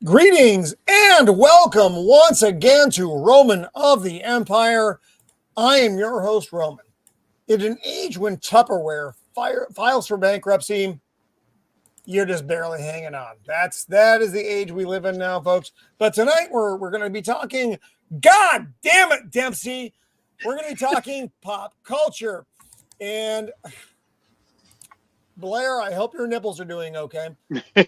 Greetings and welcome once again to Roman of the Empire. I am your host, Roman. In an age when Tupperware files for bankruptcy, you're just barely hanging on. That is the age we live in now, folks. But tonight we're going to be talking, God damn it, Dempsey, we're going to be talking pop culture. And Blair, I hope your nipples are doing okay.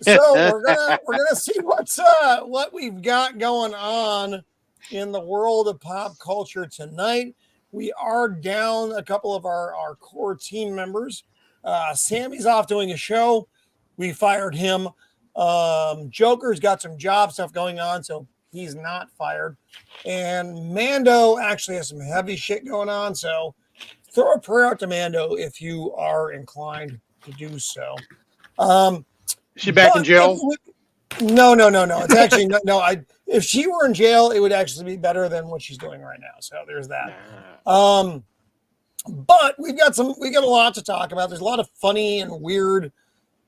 So we're gonna see what we've got going on in the world of pop culture tonight. We are down a couple of our core team members. Sammy's off doing a show. We fired him. Joker's got some job stuff going on, so he's not fired. And Mando actually has some heavy shit going on, so throw a prayer out to Mando if you are inclined to do so. Is she back in jail? No. It's actually no. If she were in jail, it would actually be better than what she's doing right now. So there's that. But we got a lot to talk about. There's a lot of funny and weird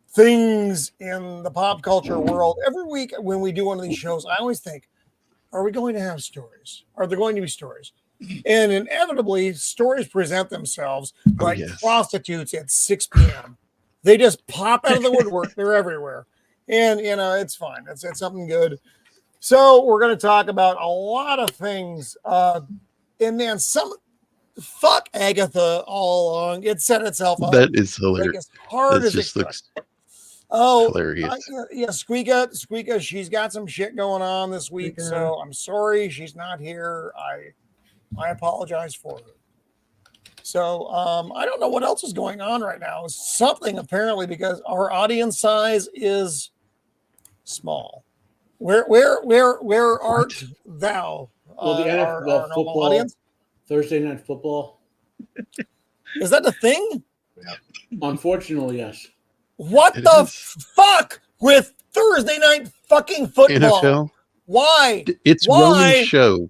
things in the pop culture world. Every week when we do one of these shows, I always think, are we going to have stories? Are there going to be stories? And inevitably, stories present themselves like prostitutes at 6 p.m. They just pop out of the woodwork. They're everywhere. And, it's fine. It's something good. So we're going to talk about a lot of things. And man, fuck Agatha all along. It set itself up. That is hilarious. Like as hard as just it looks hilarious. Squeaka, she's got some shit going on this week. So I'm sorry she's not here. I apologize for her. So I don't know what else is going on right now. Something apparently because our audience size is small. Where art thou? Well, the NFL football audience? Thursday night football. Is that the thing? Yeah. Unfortunately, yes. What the fuck with Thursday night fucking football? NFL? Why? It's Roman's show.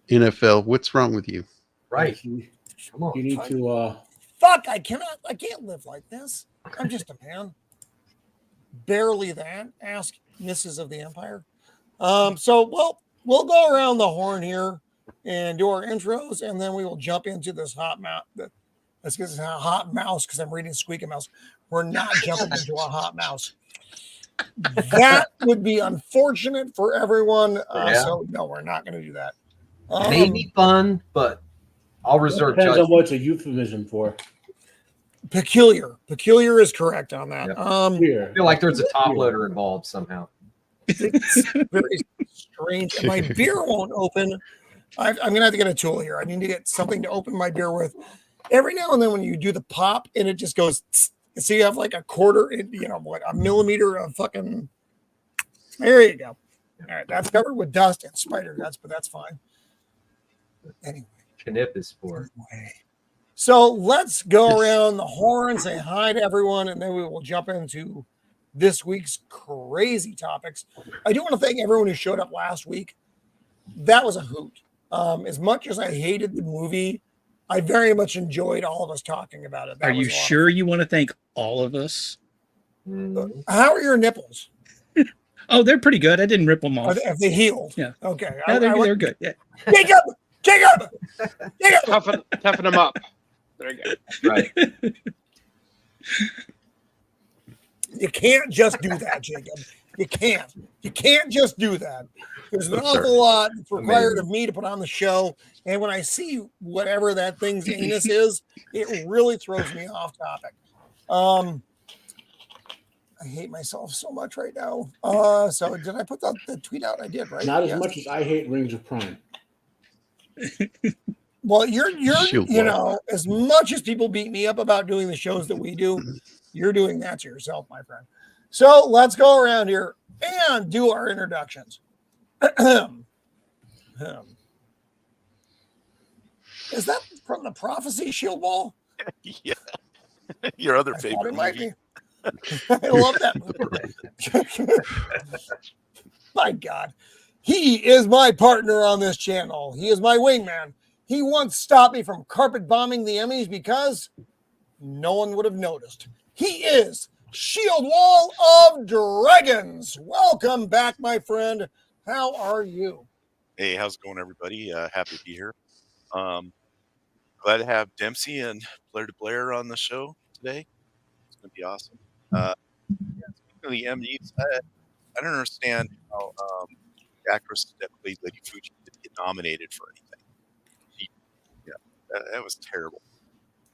NFL, what's wrong with you? Right. Come on. You need to fuck, I can't live like this. I'm just a man. Barely that. Ask Mrs. of the Empire. So we'll go around the horn here and do our intros, and then we will jump into this hot mouse. Let's get this hot mouse because I'm reading Squeaky Mouse. We're not jumping into a hot mouse. That would be unfortunate for everyone. So no, we're not going to do that. Maybe fun, but I'll reserve depends judgment. on what's a euphemism for. Peculiar is correct on that. Yep. I feel like there's a top loader involved somehow. It's very strange. My beer won't open. I'm gonna have to get a tool here. I need to get something to open my beer with. Every now and then when you do the pop and it just goes, so you have like a quarter, a millimeter of fucking. There you go. All right, that's covered with dust and spider guts, but that's fine. Anyway. Knip for. So let's go around the horn, say hi to everyone, and then we will jump into this week's crazy topics. I do want to thank everyone who showed up last week. That was a hoot. As much as I hated the movie, I very much enjoyed all of us talking about it. Are you sure you want to thank all of us? How are your nipples? Oh, they're pretty good. I didn't rip them off. Have they healed? Yeah. Okay. Yeah, they're good. Yeah. Jacob! Toughen them up. There you go. Right. You can't just do that, Jacob. You can't just do that. There's an awful lot required of me to put on the show. And when I see whatever that thing's anus is, it really throws me off topic. I hate myself so much right now. So did I put the tweet out? I did, right? Not as much as I hate Rings of Prime. Well, you're as much as people beat me up about doing the shows that we do, you're doing that to yourself, my friend. So let's go around here and do our introductions. Is that from the Prophecy Shield Wall? Yeah. Your other favorite movie. I love that movie. My God. He is my partner on this channel. He is my wingman. He once stopped me from carpet bombing the Emmys because no one would have noticed. He is Shield Wall of Dragons. Welcome back, my friend. How are you? Hey, how's it going, everybody? Happy to be here. Glad to have Dempsey and Blair to Blair on the show today. It's going to be awesome. Speaking of the MDs, I don't understand how the actress that played Lady Fuji didn't get nominated for anything. That was terrible.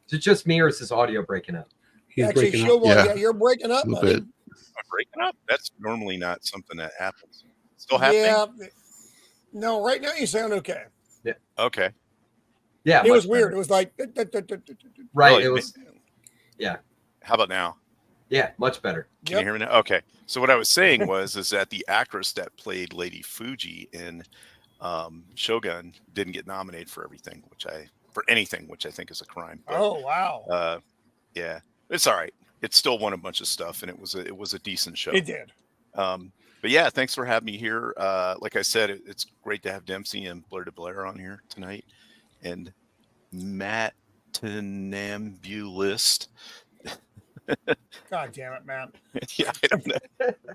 Is it just me or is this audio breaking up? He's Actually, breaking Shield up. Wall, Yeah. you're breaking up, A little buddy. bit. Am I breaking up? That's normally not something that happens. Still happening? Yeah. No, right now you sound okay. Okay. Yeah, It was much weird. better. It was like, Right. Really? It was. Yeah. How about now? Yeah, much better. Can you hear me now? Okay. So what I was saying is that the actress that played Lady Fuji in Shogun didn't get nominated for anything, which I think is a crime. But, Oh, wow. yeah, it's all right. It still won a bunch of stuff, and it was a decent show. It did. But yeah, thanks for having me here. Like I said, it's great to have Dempsey and Blair to Blair on here tonight, and Matt Tinambulist. God damn it, man. Yeah, I don't know.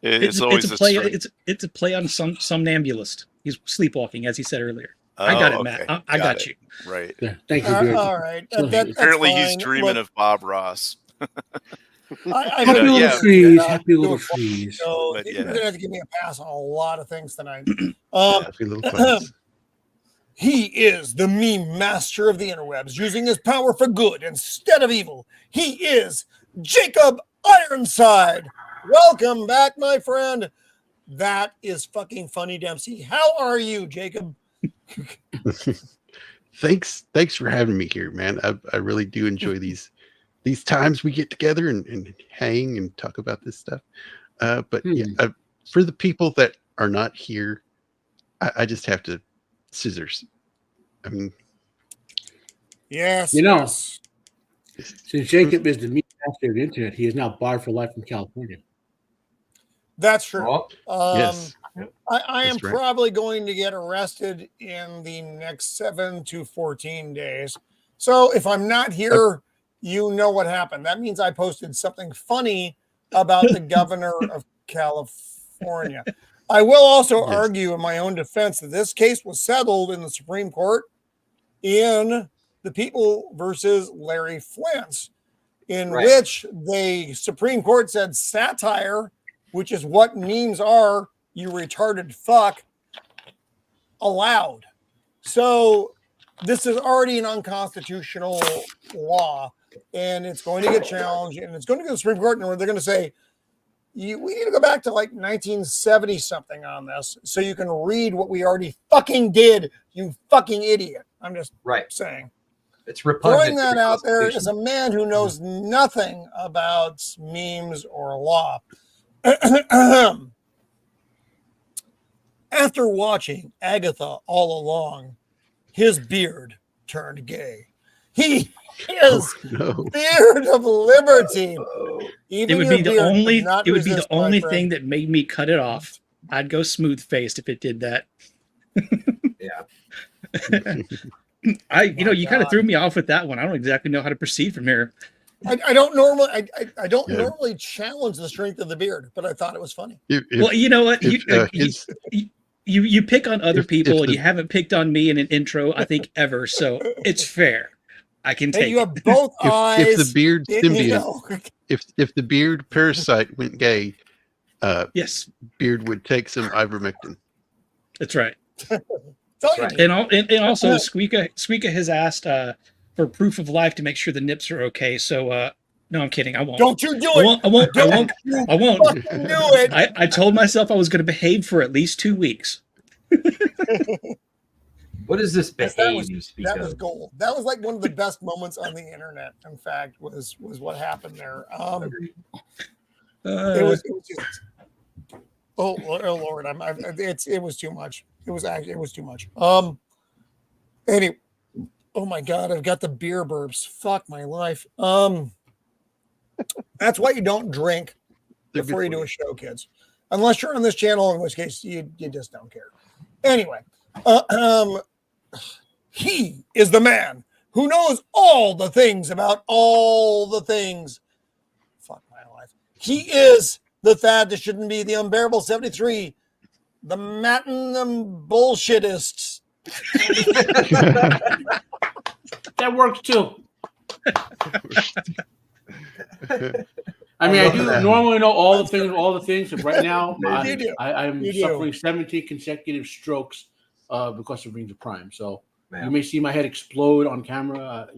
It's always a play. strange- It's a play on somnambulist. He's sleepwalking, as he said earlier. I got it, Matt. okay. I got it. you. Right. Yeah, thank you, Beard. All right. That's Apparently, he's fine. dreaming Look, of Bob Ross. I Happy little yeah. trees. Happy little trees. So But, you're yeah. gonna have to give me a pass on a lot of things tonight. Happy little class. He is the meme master of the interwebs, using his power for good instead of evil. He is Jacob Ironside. Welcome back, my friend. That is fucking funny, Dempsey. How are you, Jacob? Thanks for having me here, man. I really do enjoy these times we get together and hang and talk about this stuff. But yeah, for the people that are not here, I just have to scissors. I mean, Yes. You know, yes. Since Jacob is the meat master of the internet, he is now barred for life from California. That's true. Oh, yes. I am That's right. probably going to get arrested in the next 7 to 14 days. So if I'm not here, you know what happened. That means I posted something funny about the governor of California. I will also Yes. argue in my own defense that this case was settled in the Supreme Court in the People versus Larry Flint's, in Right. which the Supreme Court said satire, which is what memes are, you retarded fuck, allowed. So this is already an unconstitutional law, and it's going to get challenged, and it's going to go to the Supreme Court, and they're going to say, we need to go back to like 1970 something on this so you can read what we already fucking did, you fucking idiot. I'm just right. saying. It's repugnant. Throwing to that the out there Constitution. as a man who knows nothing about memes or law. After watching Agatha all along, his beard turned gay. He is No. beard of liberty. Even It would your be the beard only. could not It would be resist, the my only friend. thing that made me cut it off. I'd go smooth faced if it did that. Yeah. You kind of God. threw me off with that one. I don't exactly know how to proceed from here. I don't normally I don't Yeah. normally challenge the strength of the beard, but I thought it was funny. Well, you know what? if, You pick on other if people, and the- you haven't picked on me in an intro, I think, ever. So it's fair. I can Hey, take you it. have both eyes. if the beard you symbiote, know. if the beard parasite went gay, Yes, beard would take some ivermectin. that's right. Tell you, right. And also, Squeaka has asked for proof of life to make sure the nips are okay. So no, I'm kidding. I won't. don't you do I it. won't. I won't. I Don't won't. you I won't. fucking do it. I told myself I was going to behave for at least 2 weeks. What is this Yes, behave you speak That of? was gold. That was like one of the best moments on the internet. In fact, was what happened there. Agreed. It was just. Oh Lord, it was too much. It was too much. Anyway, oh my God, I've got the beer burps. Fuck my life. That's why you don't drink They're good before you for do a show, kids. Unless you're on this channel, in which case you just don't care. Anyway, he is the man who knows all the things about all the things. Fuck my life. He is the Thad that shouldn't be, the unbearable 73, the Matin bullshittist. That works too. I mean, I do normally know all the things, but right now I'm suffering 17 consecutive strokes because of Rings of Prime. So you may see my head explode on camera.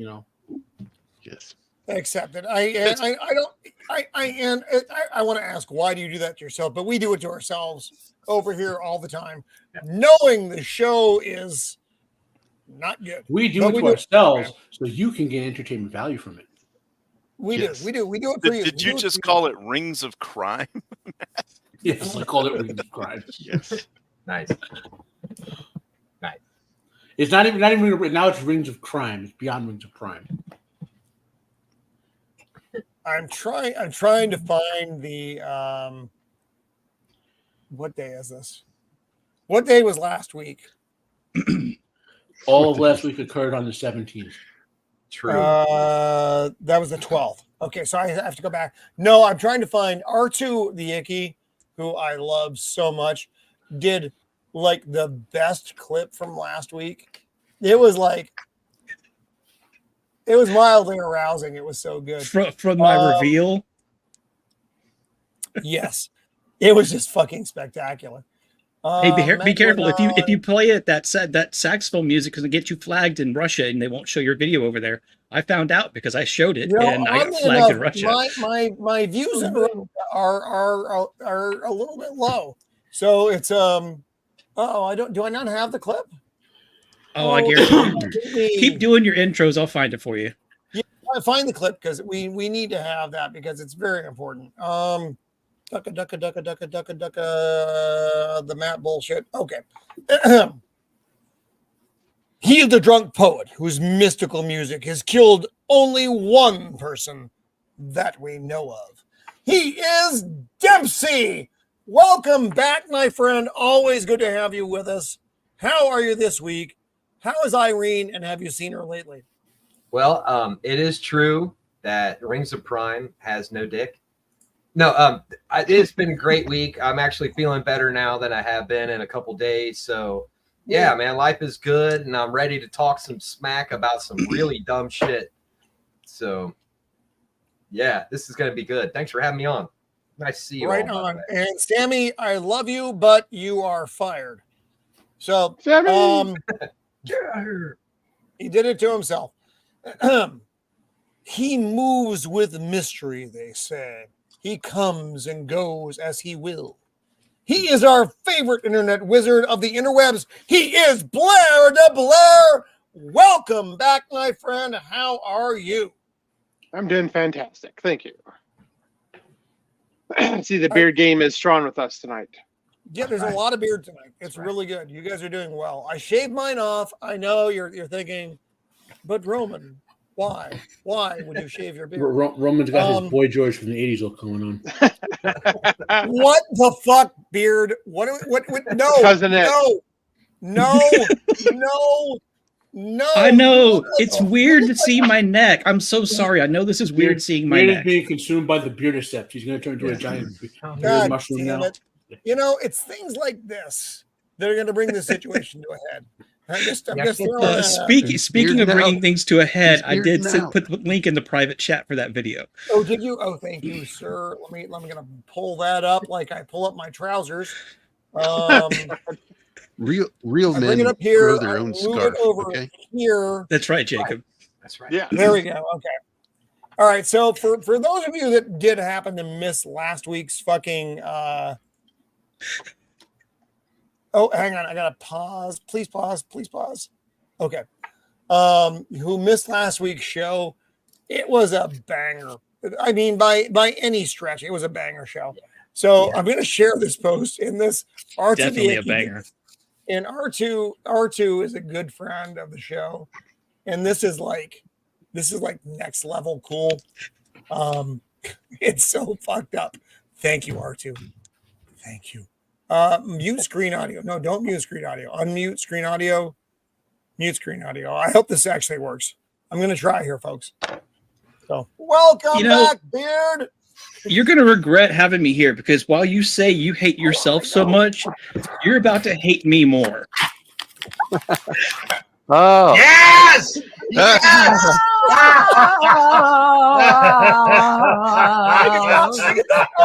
Yes. Accepted. I want to ask, why do you do that to yourself? But we do it to ourselves over here all the time, knowing the show is not good. We do it to ourselves so you can get entertainment value from it. We do it for you. Did you just call it Rings of Crime? Yes, I called it Rings of Crime. Yes. Nice. It's not even now. It's Rings of Crime. It's beyond Rings of Crime. I'm trying to find the what day is this? What day was last week? All of last week occurred on the 17th. True. That was the 12th. Okay, so I have to go back. No, I'm trying to find R2 the Icky, who I love so much, did like the best clip from last week. It was mildly arousing. It was so good. From my reveal. Yes. It was just fucking spectacular. Hey, be careful. If you play it, that saxophone music is going to get you flagged in Russia, and they won't show your video over there. I found out because I showed it, and I got flagged in Russia. My views in Russia are a little bit low, so it's do I not have the clip? Oh, I guarantee. Keep doing your intros. I'll find it for you. Yeah, I find the clip because we need to have that because it's very important. Ducka, the Matt bullshit. Okay. He is the drunk poet whose mystical music has killed only one person that we know of. He is Dempsey. Welcome back, my friend. Always good to have you with us. How are you this week? How is Irene, and have you seen her lately? Well, it is true that Rings of Prime has no dick. No, it's been a great week. I'm actually feeling better now than I have been in a couple days. So, yeah, man, life is good, and I'm ready to talk some smack about some really dumb shit. So, yeah, this is going to be good. Thanks for having me on. Nice to see you. Right on. And Sammy, I love you, but you are fired. So, Sammy! He did it to himself. He moves with mystery, they say. He comes and goes as he will. He is our favorite internet wizard of the interwebs. He is Blair de Blair. Welcome back, my friend. How are you? I'm doing fantastic. Thank you. See, the beard game is strong with us tonight. Yeah, there's a lot of beard tonight. It's really good. You guys are doing well. I shaved mine off. I know you're thinking, but Roman, why? Why would you shave your beard? Roman's got his Boy George from the 80s look going on. What the fuck, beard? What no, Cousin no. I know. It's weird to see my neck. I'm so sorry. I know this is weird seeing my neck. Neck. Being consumed by the beardiceps. He's going to turn into a giant God mushroom damn now. It. You know, it's things like this that are going to bring the situation to a head. I'm just throwing speaking of bringing things to a head, I did put the link in the private chat for that video. Oh, did you? Oh, thank you, sir. Let me gonna pull that up like I pull up my trousers. Real men bring it up here, grow their own scarf. Over here. That's right, Jacob. Right. That's right. Yeah. There we go. Okay. All right. So for those of you that did happen to miss last week's fucking oh, hang on. I gotta pause. Please pause. Okay. Who missed last week's show? It was a banger. I mean, by any stretch, it was a banger show. So I'm gonna share this post in this R2. Definitely a banger. And R2 is a good friend of the show, and this is like next level cool. It's so fucked up. Thank you, R2. Thank you. Mute screen audio. No, don't mute screen audio. Unmute screen audio. Mute screen audio. I hope this actually works. I'm going to try here, folks. So, welcome back, Beard. You're going to regret having me here because while you say you hate yourself so much, you're about to hate me more. Oh. Yes! Yes! Oh,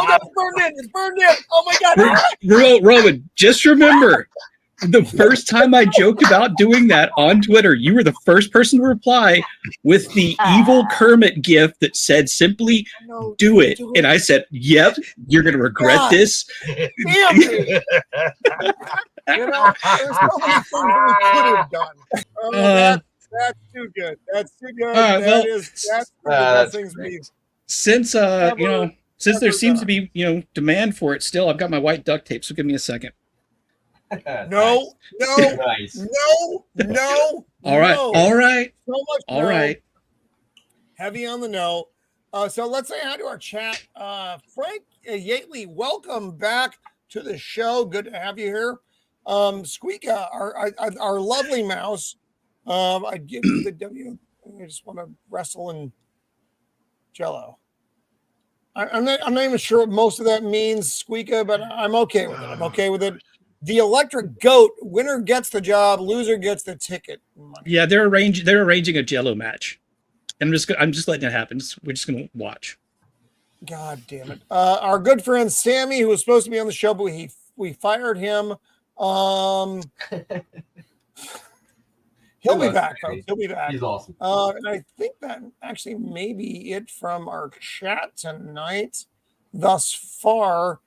no, it's burned in. It's burned in. Oh, my God. Roman, just remember, the first time I joked about doing that on Twitter, you were the first person to reply with the evil Kermit gif that said simply, do it. And I said, yep, you're going to regret this. Damn, dude. You know, there's so many things that we could have done. Oh, that's too good. That's too good. That's one of the best things we've since since there seems to be demand for it still, I've got my white duct tape, so give me a second. No. Nice. No. All right. So much all right. Heavy on the no. So let's say hi to our chat. Frank Yately, welcome back to the show. Good to have you here. Squeaka, our lovely mouse. I give you the W. I just want to wrestle in Jello. I'm not even sure what most of that means, Squeaka, but I'm okay with it. The electric goat, winner gets the job, loser gets the ticket money. Yeah, they're arranging a Jello match. And I'm just letting it happen. We're just gonna watch. God damn it. Our good friend Sammy, who was supposed to be on the show, but we fired him. He'll be back, folks. He'll be back. He's awesome. And I think that actually may be it from our chat tonight thus far.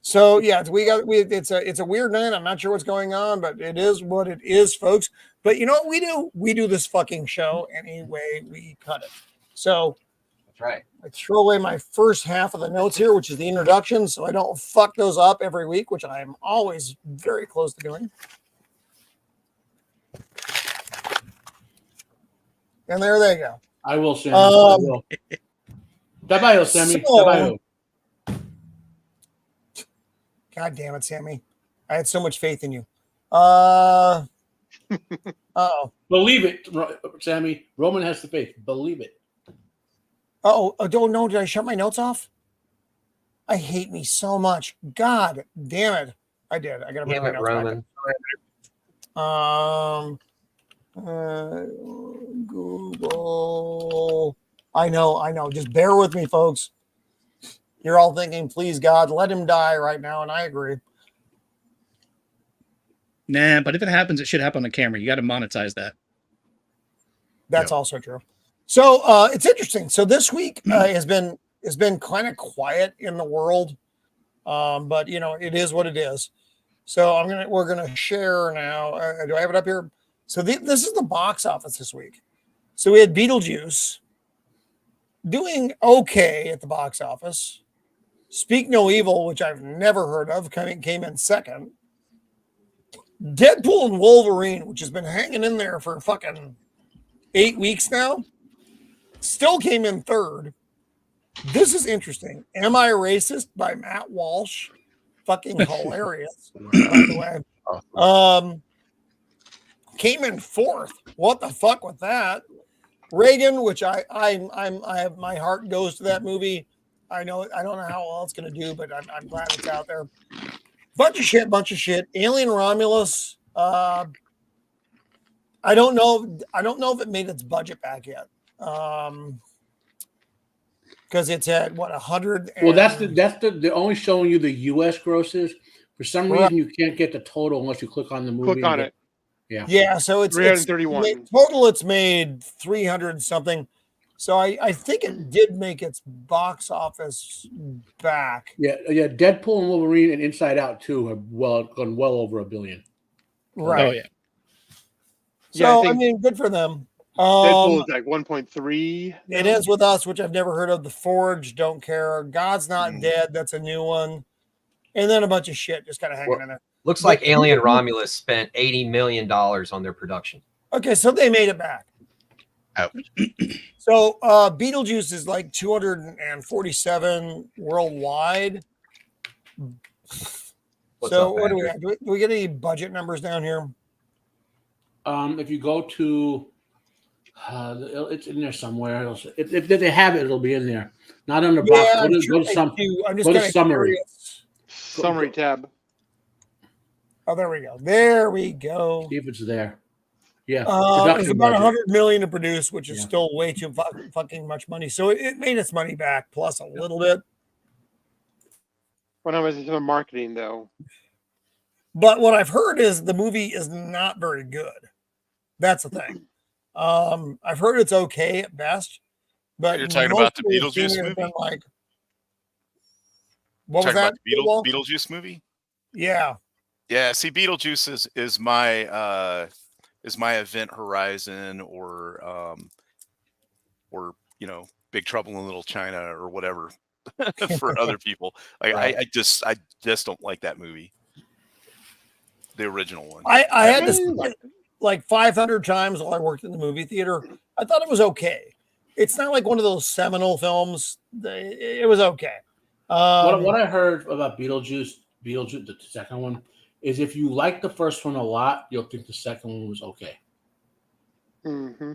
So yeah, it's a weird night. I'm not sure what's going on, but it is what it is, folks. But you know what we do? We do this fucking show any way we cut it. So that's right. I throw away my first half of the notes here, which is the introduction, so I don't fuck those up every week, which I am always very close to doing. And there they go. I will, Sammy. I will. Tabayo, Sammy. Tabayo. God damn it, Sammy. I had so much faith in you. Uh-oh. Believe it, Sammy. Roman has the faith. Believe it. Oh, don't know. Did I shut my notes off? I hate me so much. God damn it. I did. I got to bring my notes back. Google. I know. Just bear with me, folks. You're all thinking, please, God, let him die right now. And I agree. Nah, but if it happens, it should happen on camera. You got to monetize that. That's also true. So it's interesting. So this week has been kind of quiet in the world. But it is what it is. So we're gonna share now. Do I have it up here? So this is the box office this week. So we had Beetlejuice doing okay at the box office. Speak No Evil, which I've never heard of, came in second. Deadpool and Wolverine, which has been hanging in there for fucking 8 weeks now, still came in third. This is interesting. Am I Racist by Matt Walsh? Fucking hilarious, by the way. Came in fourth. What the fuck with that? Reagan, which I have my heart goes to that movie. I know I don't know how well it's gonna do, but I'm glad it's out there. Bunch of shit. Alien Romulus. I don't know if it made its budget back yet. Because it's at what 100. Well, that's the only showing you the U.S. grosses. For some reason, you can't get the total unless you click on the movie. Click on it. Yeah. So it's 331 total. It's made 300 something. So I think it did make its box office back. Yeah. Deadpool and Wolverine and Inside Out too have gone well over $1 billion. Right. Oh yeah. So I mean, good for them. Deadpool is like 1.3. It ends with Us, which I've never heard of. The Forge, don't care. God's Not Dead, that's a new one. And then a bunch of shit just kind of hanging in there. Looks like Alien Romulus spent $80 million on their production. Okay, so they made it back. Ouch. So Beetlejuice is like 247 worldwide. What do we have? Do we get any budget numbers down here? If you go to It's in there somewhere. If they have it, it'll be in there. Not on the box. I'm Go sure to some. I'm just Go to kinda summary. curious. Summary tab. Oh, there we go. There we go. See if it's there. Yeah. It was Production about budget. 100 million to produce, which is Yeah. still way too fucking much money. So it made its money back plus a little bit. When I was into the marketing, though, But what I've heard is the movie is not very good. That's the thing. I've heard it's okay at best. But You're talking most about the people who've Beetlejuice seen it have been movie? like, what was Talking that? about the Paul? Beetlejuice movie? Yeah. Yeah, see, Beetlejuice is my Event Horizon or Big Trouble in Little China or whatever for other people. Like Right. I just don't like that movie, the original one. I had to see it like 500 times while I worked in the movie theater. I thought it was okay. It's not like one of those seminal films. It was okay. What I heard about Beetlejuice, the second one, is if you like the first one a lot, you'll think the second one was okay. mm-hmm.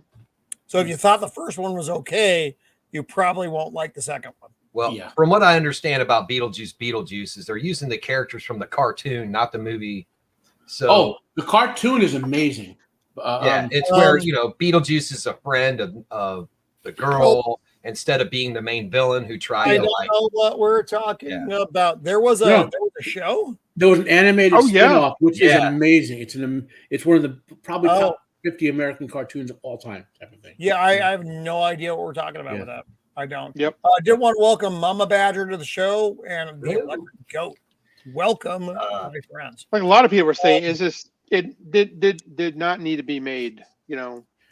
So if you thought the first one was okay, you probably won't like the second one. Well, Yeah. from what I understand about Beetlejuice is they're using the characters from the cartoon, not the movie. So, the cartoon is amazing. yeah, it's where Beetlejuice is a friend of the girl instead of being the main villain who tried I to don't know what we're talking about. There was a No. show. There was an animated spin-off, which is Yeah. amazing. It's one of the probably Oh. top 50 American cartoons of all time, type of thing. Yeah, I have no idea what we're talking about with that. I don't. Yep. I did want to welcome Mama Badger to the show and the Electric Goat. Welcome, my friends. Like a lot of people were saying, it did not need to be made.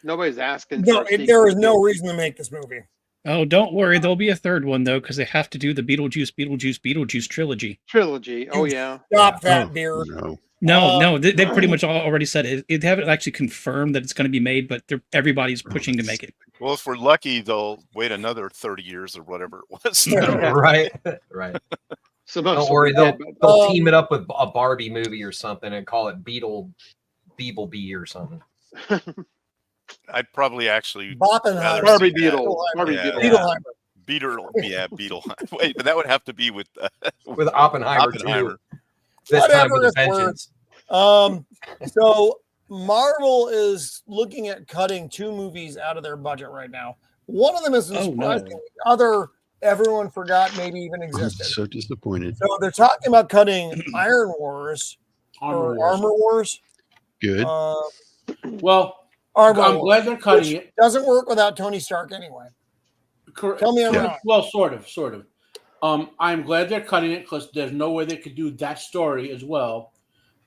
Nobody's asking. No, for a there was sequel. no reason to make this movie. Oh, don't worry. There'll be a third one, though, because they have to do the Beetlejuice trilogy. Trilogy. Oh yeah. Stop that, dear. No, they pretty much already said it. They haven't actually confirmed that it's going to be made, but everybody's pushing to make it. Well, if we're lucky, they'll wait another 30 years or whatever it was. right. So Don't worry, they'll team it up with a Barbie movie or something and call it Beetlebee or something. I'd probably actually Boppenheimer. Barbie Beetle. Barbie Yeah. Beetle. Beetle. Wait, but that would have to be with Oppenheimer. Too. This time Whatever with a it's worth. vengeance. So Marvel is looking at cutting 2 movies out of their budget right now. One of them isn't surprising. The other, everyone forgot maybe even I'm existed. so disappointed. So they're talking about cutting Iron Wars or Armor Wars. Good. Well, Armor I'm Wars, glad they're cutting which it. doesn't work without Tony Stark anyway. Tell me I'm wrong. Well, sort of. I'm glad they're cutting it because there's no way they could do that story as well.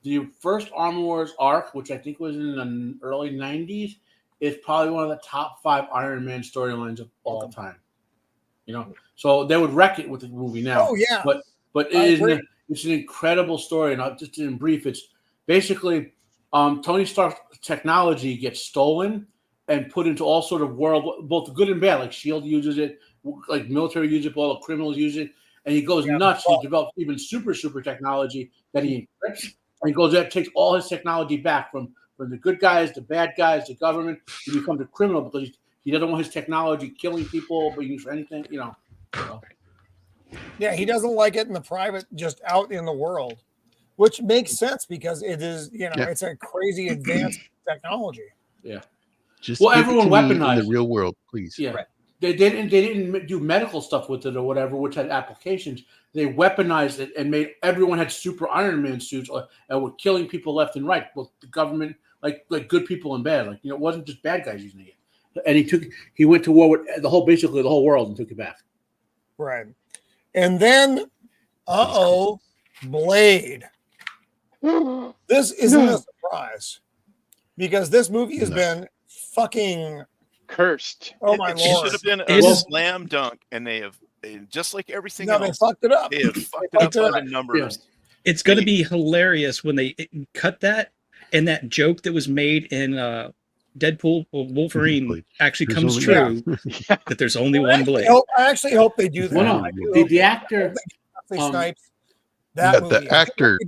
The first Armor Wars arc, which I think was in the early 90s, is probably one of the top 5 Iron Man storylines of all time. So they would wreck it with the movie now. Oh yeah, but it's an incredible story, and just in brief, it's basically Tony Stark's technology gets stolen and put into all sort of world, both good and bad. Like S.H.I.E.L.D. uses it, like military use it, all the criminals use it, and he goes nuts. He develops even super technology that he encrypts, and he goes out, takes all his technology back from the good guys, the bad guys, the government. He becomes a criminal because he doesn't want his technology killing people, but used for anything, Yeah, he doesn't like it in the private, just out in the world, which makes sense because it is, it's a crazy advanced technology. Yeah. Just Well, give it everyone to me weaponized in the real world, please. Yeah. Right. They didn't do medical stuff with it or whatever, which had applications. They weaponized it and made everyone had super Iron Man suits and were killing people left and right. Well, the government, like good people and bad, it wasn't just bad guys using it. And he went to war with basically the whole world and took it back. Right. And then, Blade. This isn't a surprise because this movie has been fucking cursed. Oh my It lord! should have been a slam dunk, and they have just like everything else. They fucked it up. They have fucked it up by the numbers. It's going to be hilarious when they cut that and that joke that was made in Deadpool Wolverine actually comes true. That there's only one Blade. I actually hope they do that. Well, no, the actor snipes that movie. The actor.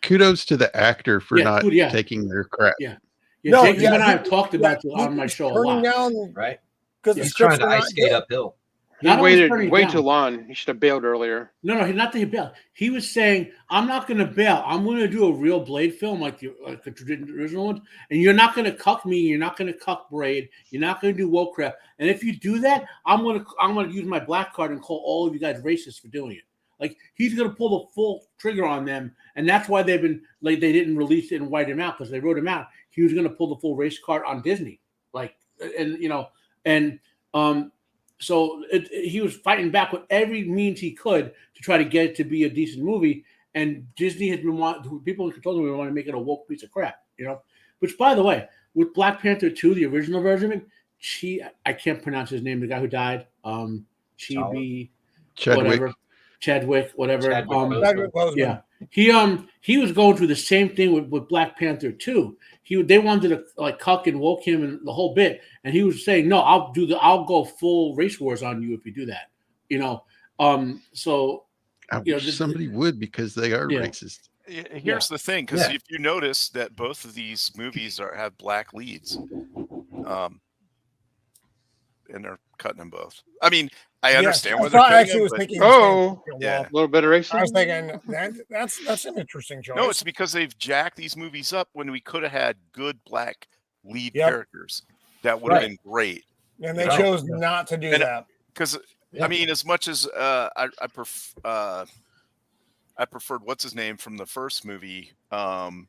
Kudos to the actor for not taking their crap. Yeah, Yeah, No, Jacob yeah, and I have talked about it he on my was show a turning lot. down Right? because the He's scripts trying to were ice not skate good. uphill. He Not only waited turning way down- too long. He should have bailed earlier. No, not that he bailed. He was saying, "I'm not going to bail. I'm going to do a real Blade film like the original one, and you're not going to cuck me. You're not going to cuck Braid. You're not going to do woke crap. And if you do that, I'm going to use my black card and call all of you guys racist for doing it. Like he's going to pull the full trigger on them, and that's why they've been like they didn't release it and white him out because they wrote him out. He was going to pull the full race card on Disney, like So he was fighting back with every means he could to try to get it to be a decent movie. And Disney has been people in control of it want to make it a woke piece of crap, Which, by the way, with Black Panther 2, the original version, I can't pronounce his name, the guy who died. Chadwick, whatever. Yeah. He was going through the same thing with Black Panther 2. They wanted to like cuck and woke him and the whole bit, and he was saying, "No, I'll go full race wars on you if you do that." So I wish somebody would because they are racist. Here's the thing, because if you notice that both of these movies have black leads, and they're cutting them both. I mean, I understand where they're cutting them, thinking. A yeah, little bit of racism. I was thinking that's an interesting choice. No, it's because they've jacked these movies up when we could have had good black lead characters. That would have been great. And they chose not to do that. Because I mean, as much as I preferred what's his name from the first movie, Iron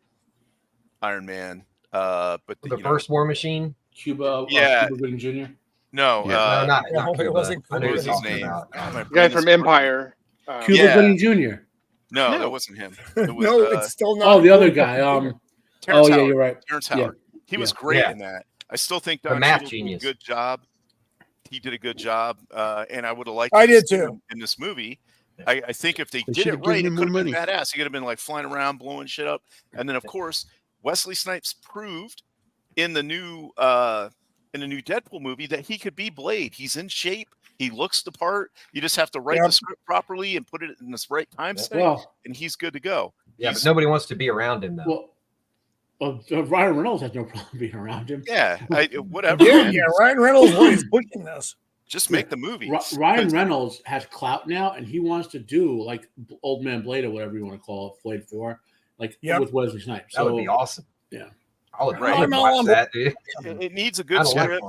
Man. But the first War Machine, Cuba Gooding Jr. No, not it wasn't. What was his name? The guy from Empire. Cuba Gooding Jr. No, that wasn't him. It was, no, it's still not. Oh, the other guy. Terrence Howard. Yeah, you're right. Terrence Howard. He was great in that. I still think Don Cheadle did a good job. He did a good job, and I would have liked. I did too. In this movie, I think if they did it right, it could have been badass. He could have been like flying around, blowing shit up, and then of course Wesley Snipes proved in the new Deadpool movie that he could be Blade. He's in shape. He looks the part. You just have to write the script properly and put it in this right time stamp, and he's good to go. Yeah, but nobody wants to be around him though. Well, Ryan Reynolds has no problem being around him. Yeah, whatever. Yeah, Ryan Reynolds is pushing this. Just make the movie. Ryan Reynolds has clout now, and he wants to do like Old Man Blade or whatever you want to call it, Blade 4, with Wesley Snipes. That would be awesome. Yeah, I would watch that, dude. It needs a good script.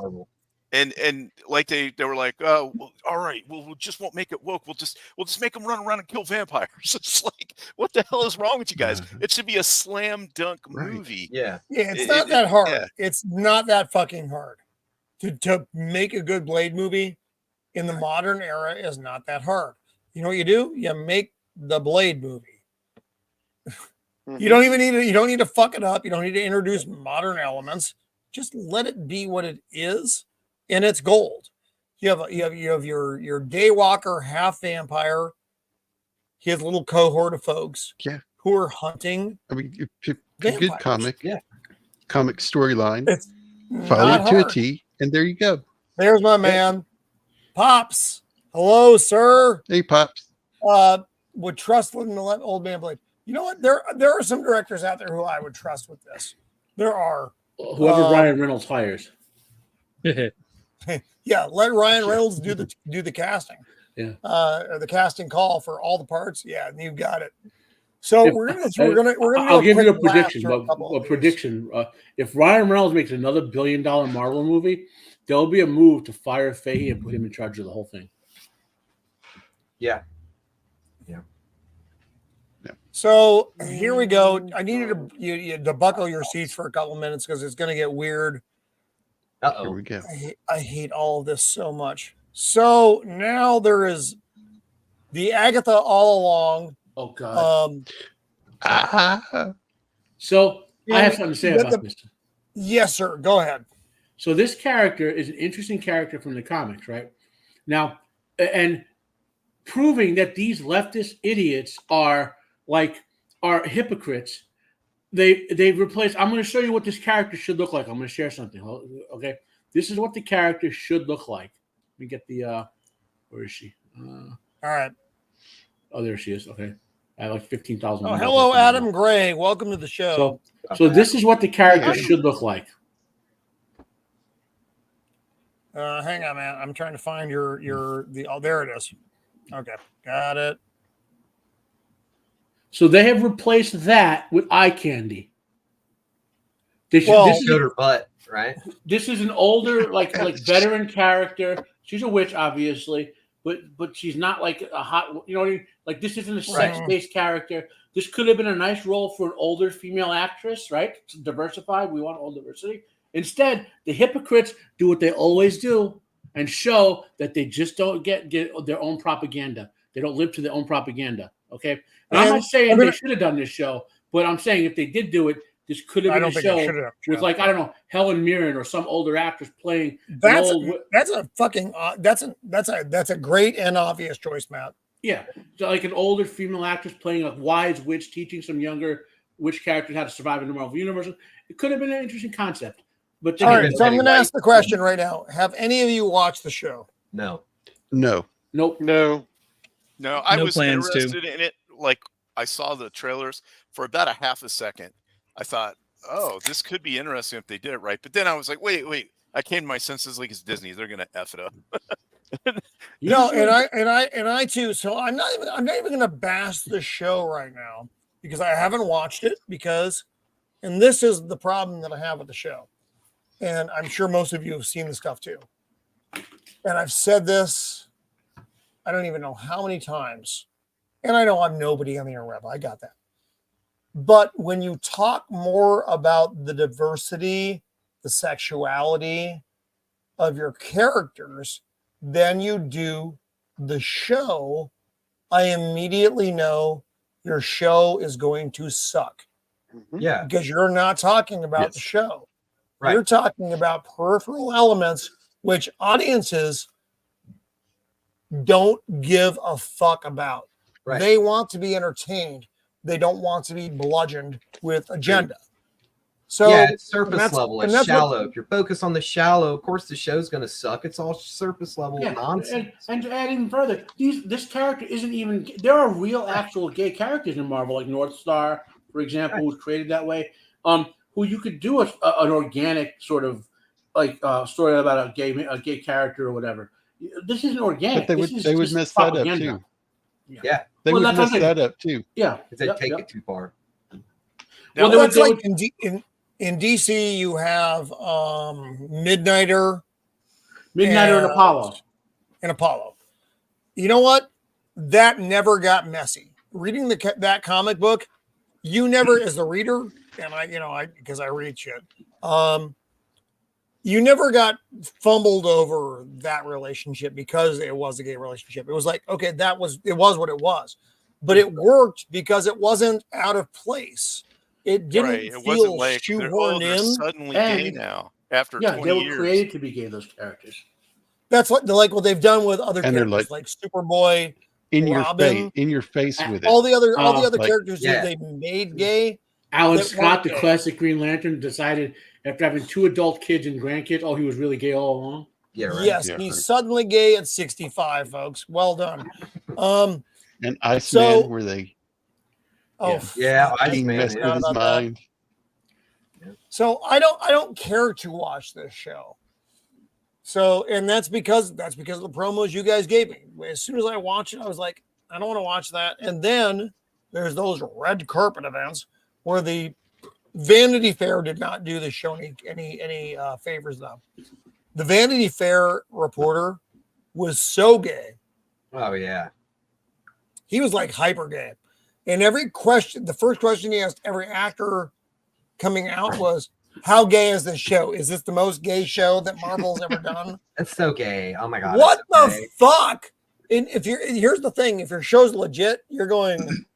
And like they were like, oh, well, all right, we just won't make it woke. We'll just make them run around and kill vampires. It's like, what the hell is wrong with you guys? It should be a slam dunk movie. Yeah. It's not that hard. Yeah. It's not that fucking hard to make a good Blade movie in the modern era is not that hard. You know what you do? You make the Blade movie. You don't even need to. You don't need to fuck it up. You don't need to introduce modern elements. Just let it be what it is. And it's gold. You have your daywalker, half vampire. He has a little cohort of folks, who are hunting. I mean, a good comic, comic storyline. It's follow it to a T, and there you go. There's my man, Pops. Hello, sir. Hey, Pops. Would trust in the Old Man Blade. You know what? There are some directors out there who I would trust with this. There are. Whoever Ryan Reynolds hires. Yeah, let Ryan Reynolds do the casting. Yeah. Or the casting call for all the parts. Yeah, and you got it. So we're gonna. I'll give you a prediction. If Ryan Reynolds makes another $1 billion Marvel movie, there'll be a move to fire Fahey and put him in charge of the whole thing. Yeah. So here we go. I needed you to buckle your seats for a couple minutes because it's going to get weird. Here we go. I hate all of this so much. So now there is the Agatha all along. Oh God. So I have something to say about this. Yes, sir. Go ahead. So this character is an interesting character from the comics, right? Now, and proving that these leftist idiots are hypocrites. They've replaced. I'm going to show you what this character should look like. I'm going to share something. Okay, this is what the character should look like. Let me get the. Where is she? All right. Oh, there she is. Okay. at like 15,000. Oh, hello, Adam Gray. Welcome to the show. So this is what the character should look like. Hang on, man. I'm trying to find there it is. Okay, got it. So they have replaced that with eye candy. This showed her butt, right? This is an older, like veteran character. She's a witch, obviously, but she's not like a hot. You know what I mean? Like this isn't a sex-based character. This could have been a nice role for an older female actress, right? It's diversified. We want all diversity. Instead, the hypocrites do what they always do and show that they just don't get their own propaganda. They don't live to their own propaganda. Okay, and I'm not saying they should have done this show, but I'm saying if they did do it, this could have been a show with, like, I don't know, Helen Mirren or some older actress playing. That's a great and obvious choice, Matt. Yeah, so like an older female actress playing a wise witch, teaching some younger witch characters how to survive in the Marvel universe. It could have been an interesting concept. But all right, so I'm going to ask the question right now: have any of you watched the show? No. Nope. No, I was interested in it. Like, I saw the trailers for about a half a second. I thought, oh, this could be interesting if they did it right. But then I was like, wait. I came to my senses like it's Disney. They're going to F it up. No, and I too. So I'm not even going to bash the show right now because I haven't watched it and this is the problem that I have with the show. And I'm sure most of you have seen the stuff too. And I've said this, I don't even know how many times. And I know I'm nobody on the interweb. I got that. But when you talk more about the diversity, the sexuality of your characters than you do the show, I immediately know your show is going to suck. Yeah. Because you're not talking about the show. Right. You're talking about peripheral elements, which audiences don't give a fuck about. Right. They want to be entertained. They don't want to be bludgeoned with agenda. So yeah, it's surface level. It's shallow. If you're focused on the shallow, of course the show's going to suck. It's all surface level nonsense. And to add even further, this character isn't even. There are real, actual gay characters in Marvel, like North Star, for example, who's created that way. Who you could do an organic sort of like story about a gay character or whatever. This isn't organic. But they would mess that up too. Yeah. They would mess that up too. Yeah. If they take it too far. Well, that's like in DC, you have Midnighter and Apollo. And Apollo. You know what? That never got messy. Reading that comic book, you never, as the reader, and because I read shit, you never got fumbled over that relationship because it was a gay relationship. It was like, okay, it was what it was, but it worked because it wasn't out of place. It didn't feel like shoehorned in. Suddenly gay now after 20 years. They were created to be gay. Those characters. That's what they've done with other characters like Superboy, Robin, in your face with it. All the other characters that they've made gay. Alan Scott, the classic Green Lantern, decided after having 2 adult kids and grandkids, he was really gay all along. Yeah, right. Yes, he's suddenly gay at 65, folks. Well done. And Iceman, were they? Oh, Iceman messed with his mind. So I don't care to watch this show. So, and that's because of the promos you guys gave me. As soon as I watched it, I was like, I don't want to watch that. And then there's those red carpet events where the Vanity Fair did not do the show any favors though. The Vanity Fair reporter was so gay. Oh yeah. He was like hyper gay. And the first question he asked every actor coming out was, how gay is this show? Is this the most gay show that Marvel's ever done? That's so gay. Oh my God. What the fuck? And here's the thing, if your show's legit, you're going,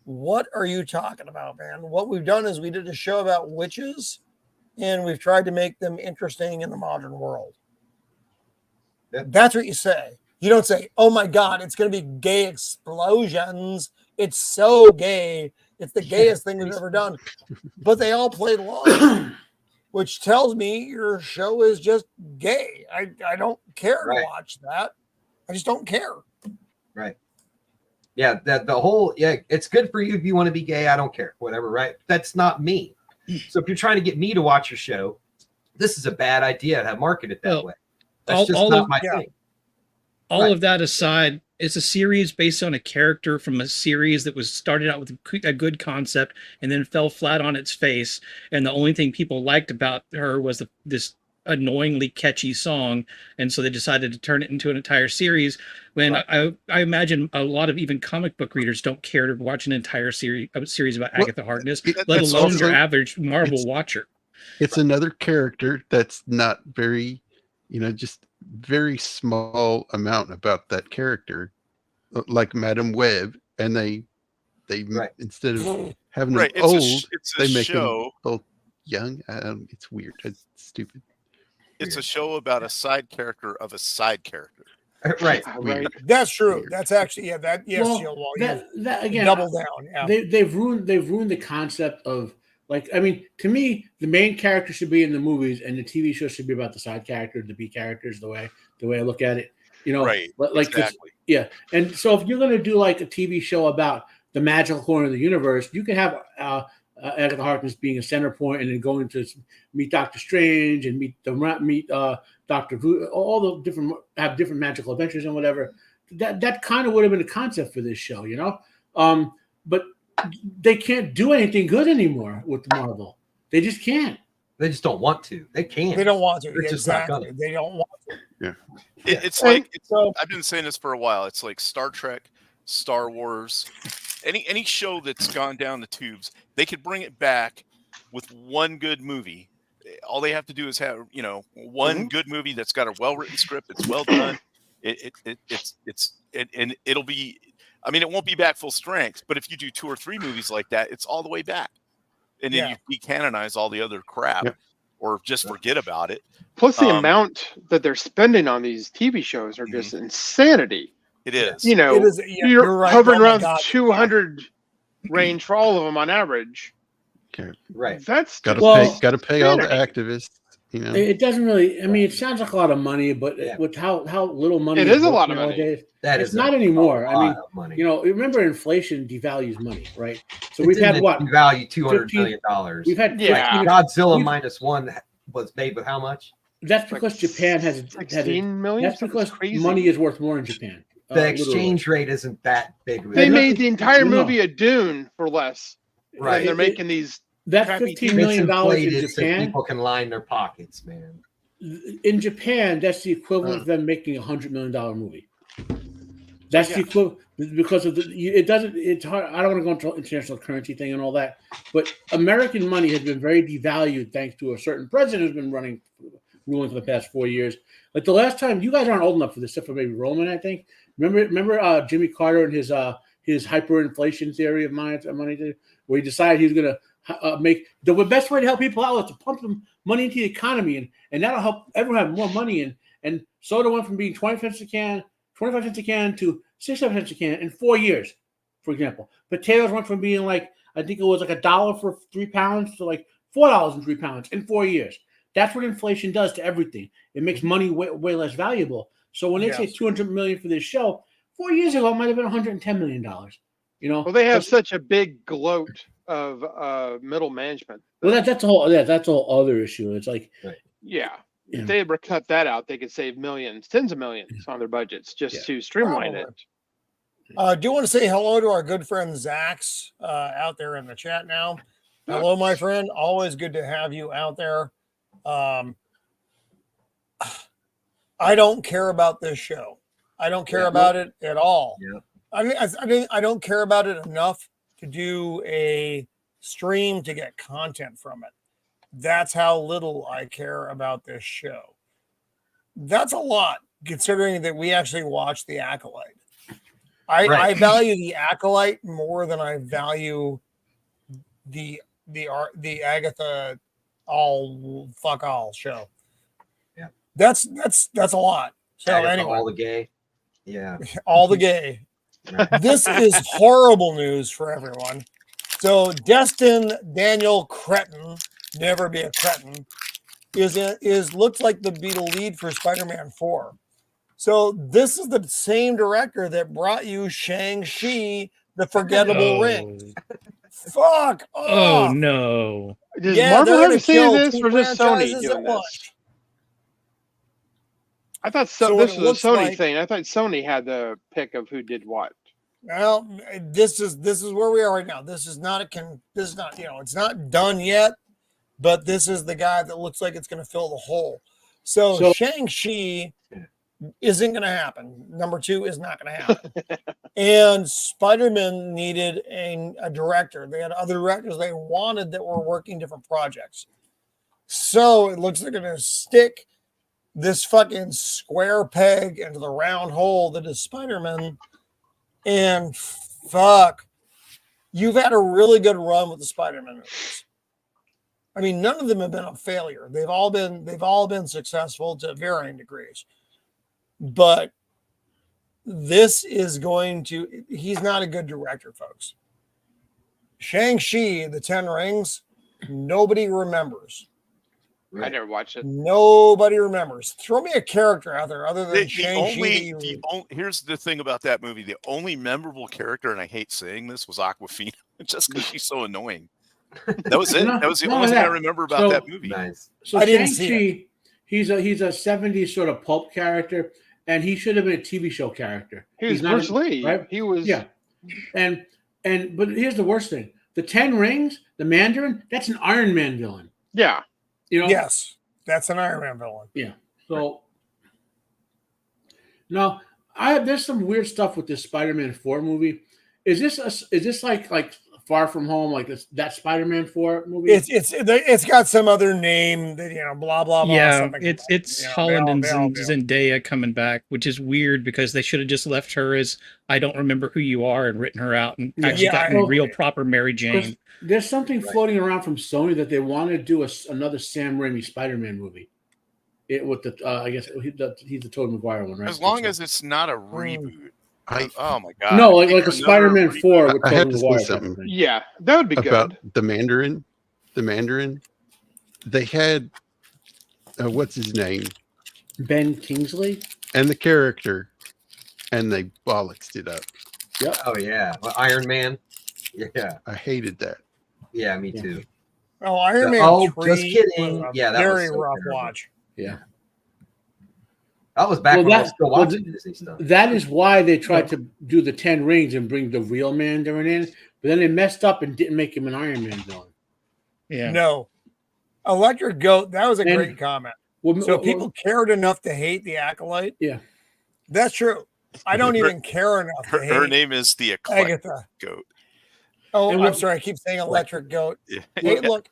what are you talking about, man? What we've done is we did a show about witches and we've tried to make them interesting in the modern world. That's what you say. You don't say, oh my God, it's going to be gay explosions. It's so gay. It's the gayest thing we've ever done. But they all played along, which tells me your show is just gay. I don't care to watch that. I just don't care. Right. Yeah, that the whole it's good for you if you want to be gay. I don't care, whatever, right? That's not me. So if you're trying to get me to watch your show, this is a bad idea to market it that way. That's just not my thing. All of that aside, it's a series based on a character from a series that was started out with a good concept and then fell flat on its face. And the only thing people liked about her was this annoyingly catchy song, and so they decided to turn it into an entire series. When I imagine a lot of even comic book readers don't care to watch an entire series about Agatha Harkness, let alone your average Marvel watcher. It's another character that's not very, just very small amount about that character, like Madam Web, and they instead of having them old, they make them both young. It's weird. It's stupid. It's a show about a side character of a side character. Right. That's true. That's actually that again, double down. Yeah. They've ruined the concept of, like, I mean, to me, the main character should be in the movies, and the TV show should be about the side character, the B characters. The way I look at it, right? Like exactly. And so if you're gonna do like a TV show about the magical corner of the universe, you can have Agatha Harkness being a center point, and then going to meet Doctor Strange and meet Doctor Who, all the different magical adventures and whatever. That kind of would have been the concept for this show, but they can't do anything good anymore with Marvel. They just can't. They just don't want to. They can't. They don't want to. They're just not gonna. They don't want to. Yeah. It's like I've been saying this for a while. It's like Star Trek, Star Wars, any show that's gone down the tubes. They could bring it back with one good movie. All they have to do is have one good movie that's got a well-written script. It's well done. It'll be. I mean, it won't be back full strength, but if you do 2 or 3 movies like that, it's all the way back. And then you decanonize all the other crap or just forget about it. Plus the amount that they're spending on these TV shows are just insanity. It is. It is, you're right. hovering around 200 range for all of them on average. Okay. Right. That's got to pay all the activists. It doesn't really. I mean, it sounds like a lot of money, but with how little money it is a lot of money. Nowadays, that it's is not anymore. I mean, money. Remember inflation devalues money, right? So we've had what? Devalue $200 million. We've had Godzilla -1 was made with how much? That's because Japan has 16 million. That's because money is worth more in Japan. The exchange rate isn't that big. They made the entire movie of Dune for less. Right. And they're making these. That's $15 million in Japan. So people can line their pockets, man. In Japan, that's the equivalent of them making $100 million movie. That's the equivalent because of it doesn't. It's hard. I don't want to go into international currency thing and all that, but American money has been very devalued thanks to a certain president who's been ruling for the past 4 years. Like the last time, you guys aren't old enough for this, except for maybe Roman, I think. Remember Jimmy Carter and his hyperinflation theory of money, where he decided he was going to make the best way to help people out is to pump some money into the economy, and that'll help everyone have more money. And soda went from being 25 cents a can to 67 cents a can in 4 years, for example. Potatoes went from being like, I think it was like $1 for 3 pounds to like $4 and 3 pounds in 4 years. That's what inflation does to everything. It makes money way less valuable. So when they say $200 million for this show, 4 years ago it might have been $110 million. Well, they have such a big gloat of middle management. Well, that's a whole other issue. It's like, if they ever cut that out, they could save millions, tens of millions on their budgets just to streamline it. Do you want to say hello to our good friend Zax out there in the chat now? Hello, my friend. Always good to have you out there. I don't care about this show. I don't care about it at all. Yeah. I mean, I don't care about it enough to do a stream to get content from it. That's how little I care about this show. That's a lot, considering that we actually watch The Acolyte. I value The Acolyte more than I value the Agatha all show. Yeah, that's a lot. So Agatha, anyway, all the gay. Yeah, all the gay. This is horrible news for everyone. So Destin Daniel Cretton, never be a cretin, looks like to be the lead for Spider-Man 4. So this is the same director that brought you Shang-Chi, the Forgettable Ring. Fuck off. Oh no. Does Yeah, Marvel they're have gonna to say kill this, 2 or is this Sony franchises doing at this? once. I thought So what this it was a looks Sony like- thing. I thought Sony had the pick of who did what. Well, this is where we are right now. This is not it's not done yet, but this is the guy that looks like it's going to fill the hole. So Shang-Chi isn't going to happen. Number 2 is not going to happen. And Spider-Man needed a director. They had other directors they wanted that were working different projects. So it looks like they're going to stick this fucking square peg into the round hole that is Spider-Man. And fuck, you've had a really good run with the Spider-Man movies. I mean, none of them have been a failure. They've all been successful to varying degrees. But this is he's not a good director, folks. Shang-Chi, the 10 Rings, nobody remembers. I never watched it. Nobody remembers. Throw me a character out there other than Shang-Chi. Here's the thing about that movie. The only memorable character, and I hate saying this, was Aquafina, just because she's so annoying. That was it. That was the only thing I remember about that movie. Nice. So I didn't see Shang-Chi, he's a 70s sort of pulp character, and he should have been a TV show character. He was Bruce Lee. Right? He was. Yeah. But here's the worst thing. The 10 Rings, the Mandarin, that's an Iron Man villain. Yeah. You know? Yes, that's an Iron Man villain. Yeah. So now there's some weird stuff with this Spider-Man 4 movie. Is this like Far From Home, like that Spider-Man 4 movie? It's got some other name that blah blah blah. Yeah, it's Holland and Zendaya coming back, which is weird because they should have just left her as I don't remember who you are and written her out and actually gotten real proper Mary Jane. There's something floating around from Sony that they want to do another Sam Raimi Spider-Man movie. With the I guess he's the Tobey Maguire one, right? As long as it's not a reboot. Oh my god! No, like a Spider-Man 4 with I have Tobey to say Maguire. something. Yeah, that would be about good. the Mandarin. They had what's his name? Ben Kingsley and the character, and they bollocksed it up. Yep. Oh yeah, Iron Man. Yeah, I hated that. Yeah, me too. Oh, Iron Man 3 just kidding. Yeah, that very was rough watch. Yeah. That was back when I was still watching Disney stuff. That is why they tried to do the 10 Rings and bring the real Mandarin in, but then they messed up and didn't make him an Iron Man villain. Yeah. No. Electric Goat, that was a great comment. So people cared enough to hate the Acolyte? Yeah. That's true. I don't even care enough to hate her name is the Agatha. Goat. Oh, I'm sorry. I keep saying Electric Goat. Yeah. Hey, look,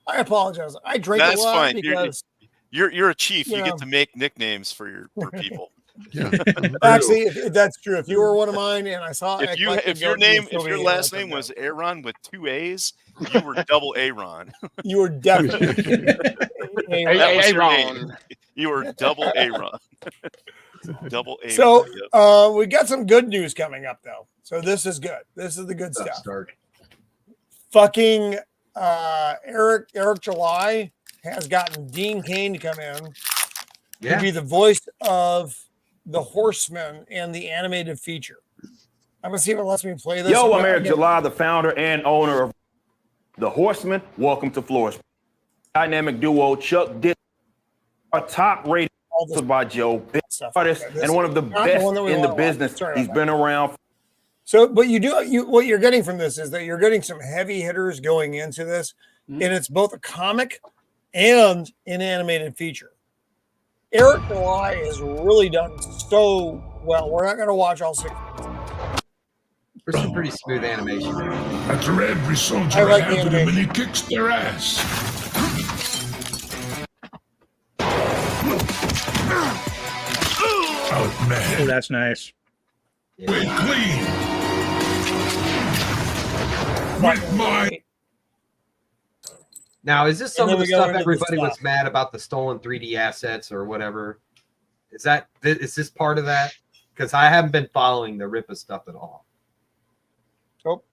I apologize. I drink a lot fine. because you're a chief. You get to make nicknames for people. Yeah. Actually, if that's true. If you were one of mine and I saw if your last name was Aaron with 2 A's, you were double Aaron. You were definitely Aaron. You were double Aaron. Double A. So we got some good news coming up though. So this is good. This is the good stuff. Fucking Eric July has gotten Dean Cain to come in to be the voice of the Horseman in the animated feature. I'm gonna see if it lets me play this. Yo, I'm Eric July, the founder and owner of the Horseman. Welcome to Florida. Dynamic duo Chuck Dick, our top rated by Joe, artist and one of the best in the business. He's been around. So, but what you're getting from this is that you're getting some heavy hitters going into this, and it's both a comic and an animated feature. Eric July has really done so well. We're not going to watch all 6 minutes. There's some pretty smooth animation. After every soldier I have to them and he kicks their ass. Out, man. Oh, that's nice. We're clean. With my. Now, is this some of the stuff everybody was mad about, the stolen 3D assets or whatever? Is this part of that? Because I haven't been following the Rippa stuff at all. Oh,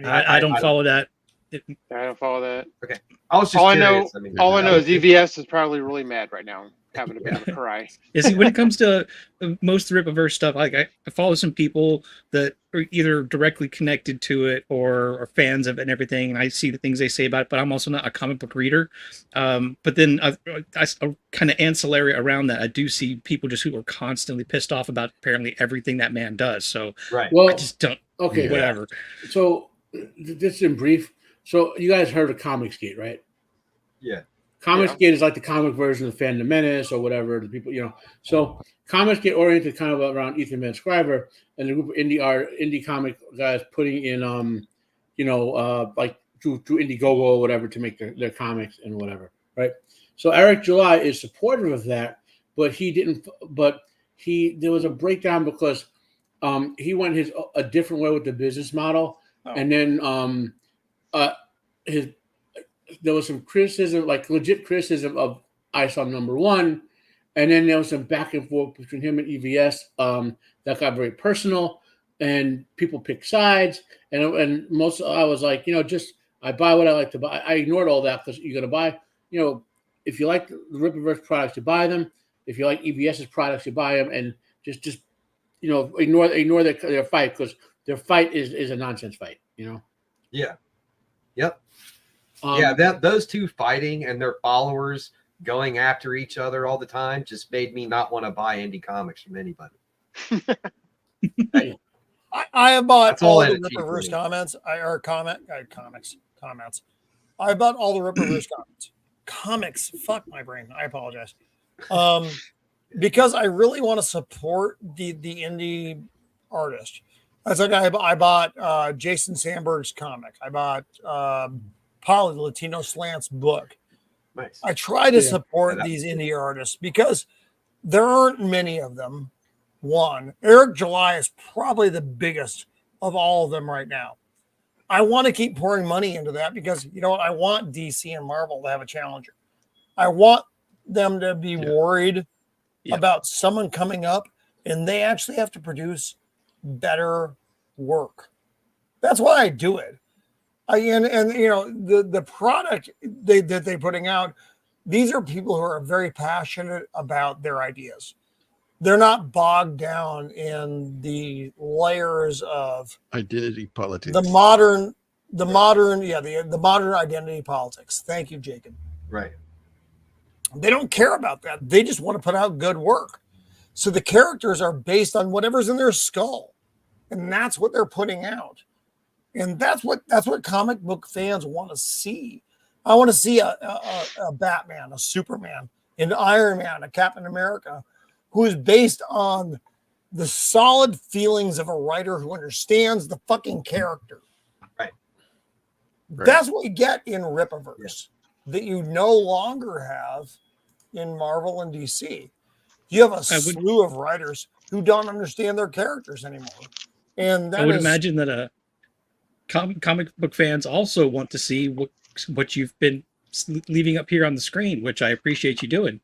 I don't follow that. I don't follow that. Okay. I was just all curious. All I know is EVS is probably really mad right now, having a bit of a cry. See, when it comes to most of the Rippaverse stuff, like I follow some people that are either directly connected to it or are fans of it and everything, and I see the things they say about it. But I'm also not a comic book reader. But then I kind of ancillary around that, I do see people just who are constantly pissed off about apparently everything that man does. So well, I just don't. Okay, whatever. So this in brief. So you guys heard of Comicsgate, right? Yeah. Comicsgate is like the comic version of Phantom Menace or whatever. The people, So Comicsgate oriented kind of around Ethan Van Sciver and a group of indie comic guys putting in, like through Indiegogo or whatever to make their comics and whatever, right? So Eric July is supportive of that, but he didn't. But there was a breakdown because he went a different way with the business model, and then there was some criticism, like legit criticism of ISOM #1, and then there was some back and forth between him and EVS that got very personal, and people picked sides, and I was like, I buy what I like to buy. I ignored all that because you're gonna buy, if you like the Rippaverse products, you buy them. If you like EVS's products, you buy them, and just ignore their fight because their fight is a nonsense fight, Yeah. Yep. Those two fighting and their followers going after each other all the time just made me not want to buy indie comics from anybody. I have bought all the Rippaverse comments. Comments. I bought all the Rippaverse comics. Fuck my brain. I apologize. Because I really want to support the indie artist. That's like I bought Jason Sandberg's comic. I bought Polly, the Latino Slants book. Nice. I try to support these indie artists because there aren't many of them. One, Eric July is probably the biggest of all of them right now. I want to keep pouring money into that because you know what? I want DC and Marvel to have a challenger. I want them to be worried about someone coming up and they actually have to produce better work. That's why I do it. The product that they're putting out, these are people who are very passionate about their ideas. They're not bogged down in the layers of identity politics. The modern identity politics. Thank you, Jacob. Right. They don't care about that. They just want to put out good work. So the characters are based on whatever's in their skull. And that's what they're putting out. And that's what comic book fans want to see. I want to see a Batman, a Superman, an Iron Man, a Captain America, who is based on the solid feelings of a writer who understands the fucking character. Right. That's what you get in Rippaverse that you no longer have in Marvel and DC. You have a slew of writers who don't understand their characters anymore. And I would imagine that comic book fans also want to see what you've been leaving up here on the screen, which I appreciate you doing.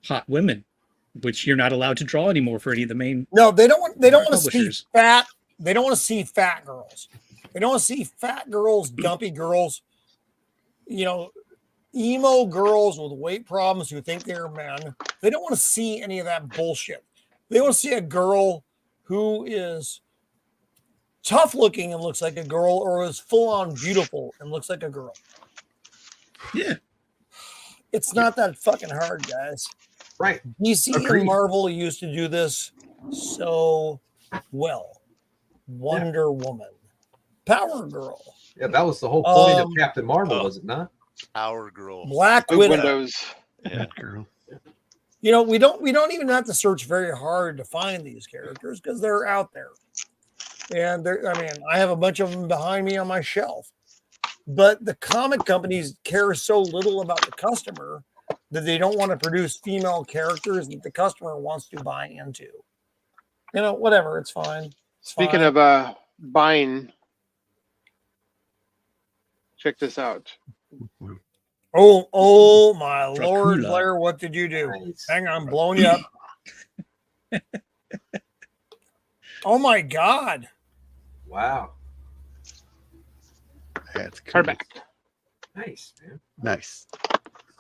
Hot women, which you're not allowed to draw anymore for any of the main. No, they don't want to see fat. They don't want to see fat girls. They don't want to see fat girls, dumpy girls, emo girls with weight problems who think they're men. They don't want to see any of that bullshit. They want to see a girl who is tough looking and looks like a girl, or is full on beautiful and looks like a girl. Yeah. It's not that fucking hard, guys. Right. DC and Marvel used to do this so well. Wonder Woman. Power Girl. Yeah, that was the whole point of Captain Marvel, was it not? Power Girl. Black Widow. Windows. Yeah, girl. We don't even have to search very hard to find these characters because they're out there. And I have a bunch of them behind me on my shelf. But the comic companies care so little about the customer that they don't want to produce female characters that the customer wants to buy into. Whatever, it's fine. Speaking of buying, check this out. Oh my Lord, Dracula. Blair, what did you do? Nice. Hang on, I'm blowing you up. Oh my God. Wow. That's cool. Hardback. Nice, man. Nice.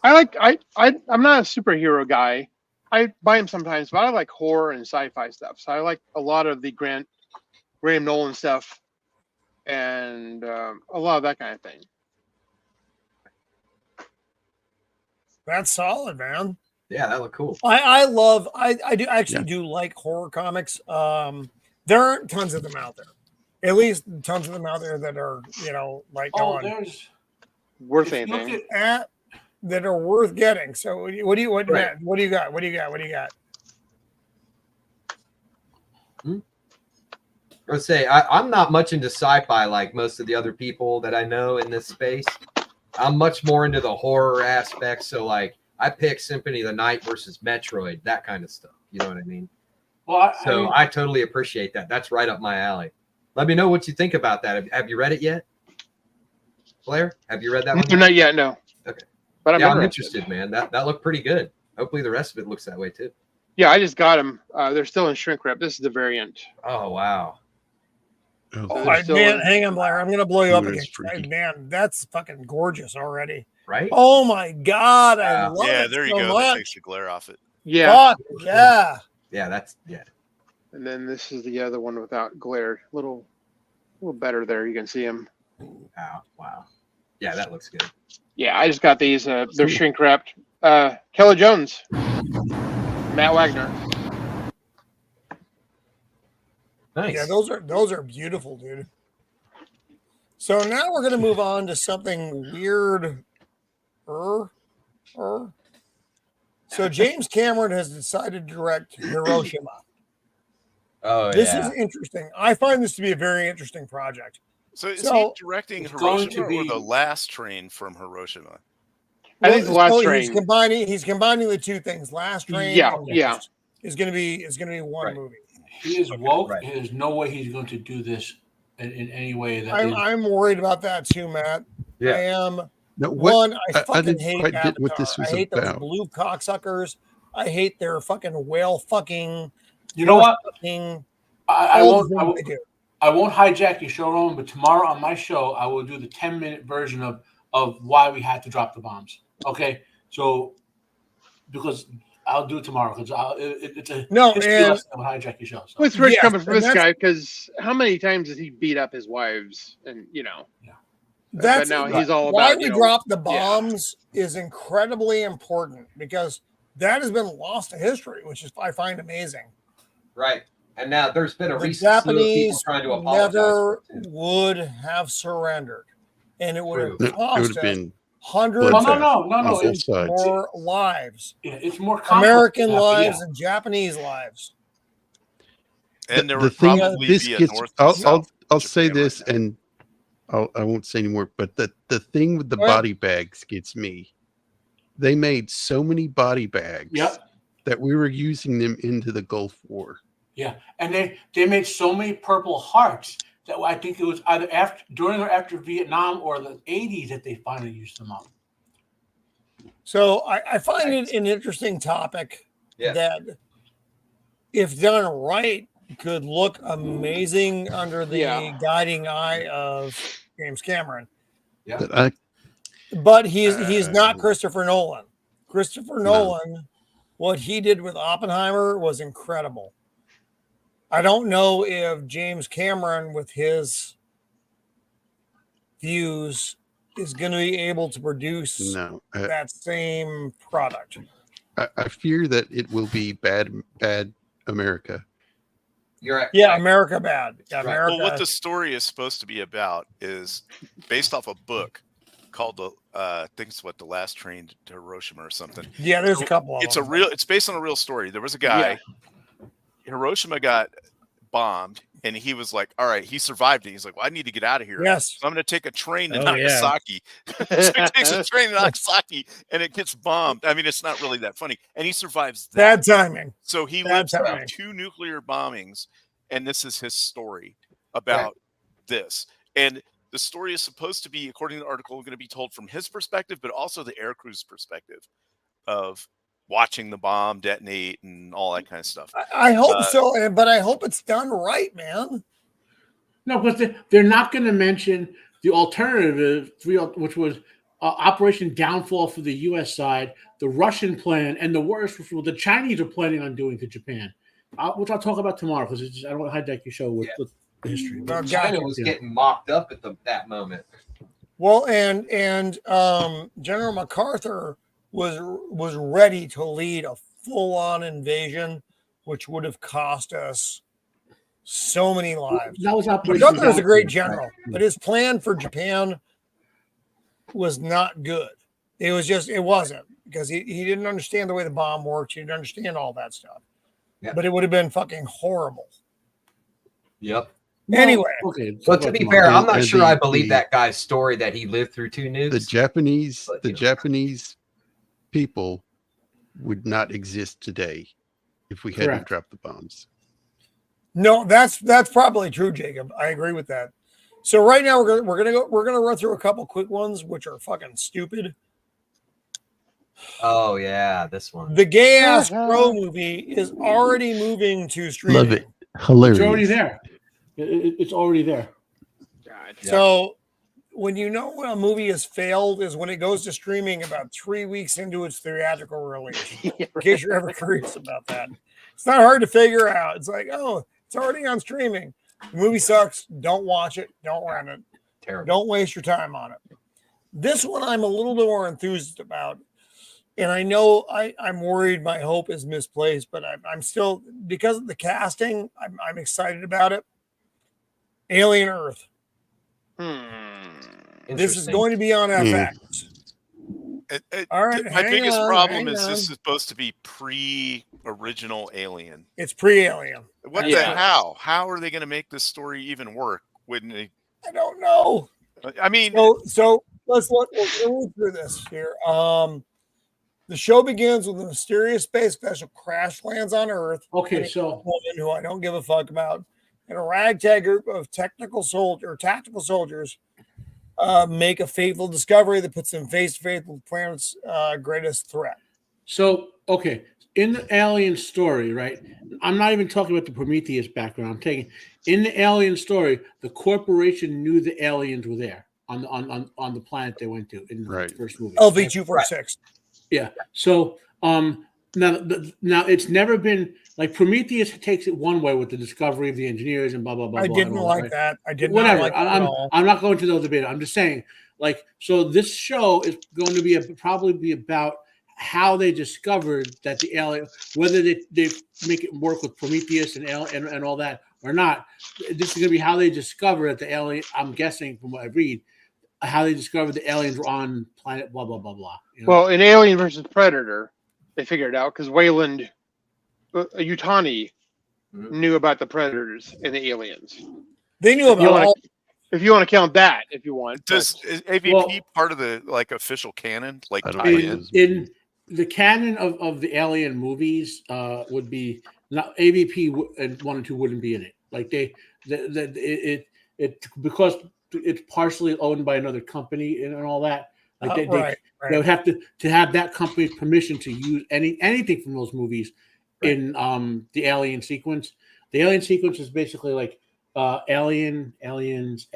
I'm not a superhero guy. I buy them sometimes, but I like horror and sci-fi stuff. So I like a lot of the Graham Nolan stuff and a lot of that kind of thing. That's solid, man. Yeah, that looked cool. I do like horror comics. There aren't tons of them out there. At least tons of them out there that are, like there's worth anything. That are worth getting. So what do you got? Let's say I'm not much into sci-fi like most of the other people that I know in this space. I'm much more into the horror aspect. So like I pick Symphony of the Night versus Metroid, that kind of stuff. You know what I mean? Well, I totally appreciate that. That's right up my alley. Let me know what you think about that. Have you read it yet? Blair, have you read that one? Not yet, no. Okay. But I'm interested, man. That looked pretty good. Hopefully the rest of it looks that way too. Yeah, I just got them. They're still in shrink wrap. This is the variant. Oh, wow. Man, hang on, Blair. I'm going to blow you up again. Man, that's fucking gorgeous already. Right? Oh, my God. I love it. Yeah, there you go. That takes the glare off it. Yeah. Fuck, yeah. Yeah. And then this is the other one without glare. A little better there. You can see them. Wow. Yeah, that looks good. Yeah, I just got these. They're shrink wrapped. Keller Jones. Matt Wagner. Nice. Yeah, those are beautiful, dude. So now we're gonna move on to something weird. So James Cameron has decided to direct Hiroshima. Oh, this is interesting. I find this to be a very interesting project. So is he directing Hiroshima or the last train from Hiroshima? I think the last train. He's combining the two things. Last train. Yeah. Is gonna be one movie. He is woke. Right. There's no way he's going to do this in any way. I'm worried about that too, Matt. Yeah. I am. I fucking hate Avatar. What this was I hate about. those blue cocksuckers. I hate their fucking whale fucking. You know what? I won't hijack your show, Roman, but tomorrow on my show, I will do the 10-minute version of why we had to drop the bombs. Okay? So, because I'll do it tomorrow because it's a history lesson that will hijack your show. So. It's rich coming from this guy because how many times has he beat up his wives? And, That's now he's all about why we drop the bombs is incredibly important because that has been lost to history, which is I find amazing. Right. And now there's been a The recent slew of people Japanese trying to apologize. never would have surrendered, and it would have cost us been hundreds of more lives. Yeah, it's more American lives and Japanese lives. And there would probably be a north. I'll say this, and I won't say anymore. But the thing with the body bags gets me. They made so many body bags that we were using them into the Gulf War. Yeah, and they made so many Purple Hearts that I think it was either during or after Vietnam or the 80s that they finally used them up. So I find it an interesting topic that, if done right, could look amazing under the guiding eye of James Cameron. Yeah, but he's not Christopher Nolan. Christopher Nolan, what he did with Oppenheimer was incredible. I don't know if James Cameron, with his views, is going to be able to produce that same product. I fear that it will be bad America. You're right. Yeah, America bad. Yeah, America. Well, what the story is supposed to be about is based off a book called I think it's The Last Train to Hiroshima or something. Yeah, there's a couple of them. It's based on a real story. There was a guy. Hiroshima got bombed, and he was like, all right, he survived it. He's like, well, I need to get out of here. Yes. So I'm going to take a train to Nagasaki. So he takes a train to Nagasaki, and it gets bombed. I mean, it's not really that funny. And he survives that. Bad timing. So he lives through 2 nuclear bombings, and this is his story about this. And the story is supposed to be, according to the article, going to be told from his perspective, but also the air crew's perspective of watching the bomb detonate and all that kind of stuff. I hope so, but I hope it's done right, man. No, because they're not going to mention the alternative, which was Operation Downfall for the U.S. side, the Russian plan, and the worst, which the Chinese are planning on doing to Japan, which I'll talk about tomorrow because I don't want to hijack your show with the history. China was getting mocked up at that moment. Well, and General MacArthur was ready to lead a full-on invasion, which would have cost us so many lives. That was Operation MacArthur is a great general, but his plan for Japan was not good. It wasn't because he didn't understand the way the bomb works. He didn't understand all that stuff. Yeah. But it would have been fucking horrible. Yep. Anyway, okay. But to be fair, I'm not sure I believe that guy's story that he lived through 2 nukes. The Japanese people would not exist today if we hadn't dropped the bombs. No, that's probably true, Jacob. I agree with that. So right now we're gonna run through a couple quick ones which are fucking stupid. Oh yeah, this one. The gay ass Crow movie is already moving to streaming. Love it. Hilarious. It's already there. It's already there. God. So when you know when a movie has failed is when it goes to streaming about 3 weeks into its theatrical release. In case you're ever curious about that. It's not hard to figure out. It's like, oh, it's already on streaming. The movie sucks. Don't watch it. Don't rent it. Terrible. Don't waste your time on it. This one I'm a little bit more enthused about. And I know I'm worried my hope is misplaced, but I'm still, because of the casting, I'm excited about it. Alien Earth. This is going to be on FX. All right. My biggest problem is this is supposed to be pre-original Alien. It's pre-Alien. What the hell? How are they going to make this story even work? Wouldn't they? I don't know. I mean, so we'll go through this here. The show begins with a mysterious space vessel crash lands on Earth. Okay, so a woman who I don't give a fuck about, and a ragtag group of tactical soldiers make a fateful discovery that puts them face to face with the planet's greatest threat. So, okay, in the Alien story, right? I'm not even talking about the Prometheus background. I'm taking in the Alien story, the corporation knew the aliens were there on the planet they went to in the first movie. LV-246. Yeah. So now it's never been like Prometheus takes it one way with the discovery of the engineers and blah blah blah. I didn't like that. I didn't. Whatever. Like that I'm not going to those debates. I'm just saying, like, so this show is going to probably be about how they discovered that the alien, whether they make it work with Prometheus and all that or not. This is going to be how they discover that the alien. I'm guessing from what I read, how they discovered the aliens were on planet blah blah blah blah. You know? Well, in Alien versus Predator, they figured it out because Wayland Yutani knew about the Predators and the aliens. They knew about if you want to count that, if you want. Is AVP part of the official canon? Like in the canon of the Alien movies, would be not AVP and 1 and 2 wouldn't be in it. Like it because it's partially owned by another company and all that. Like they would have to have that company's permission to use anything from those movies in the Alien sequence. The Alien sequence is basically like Aliens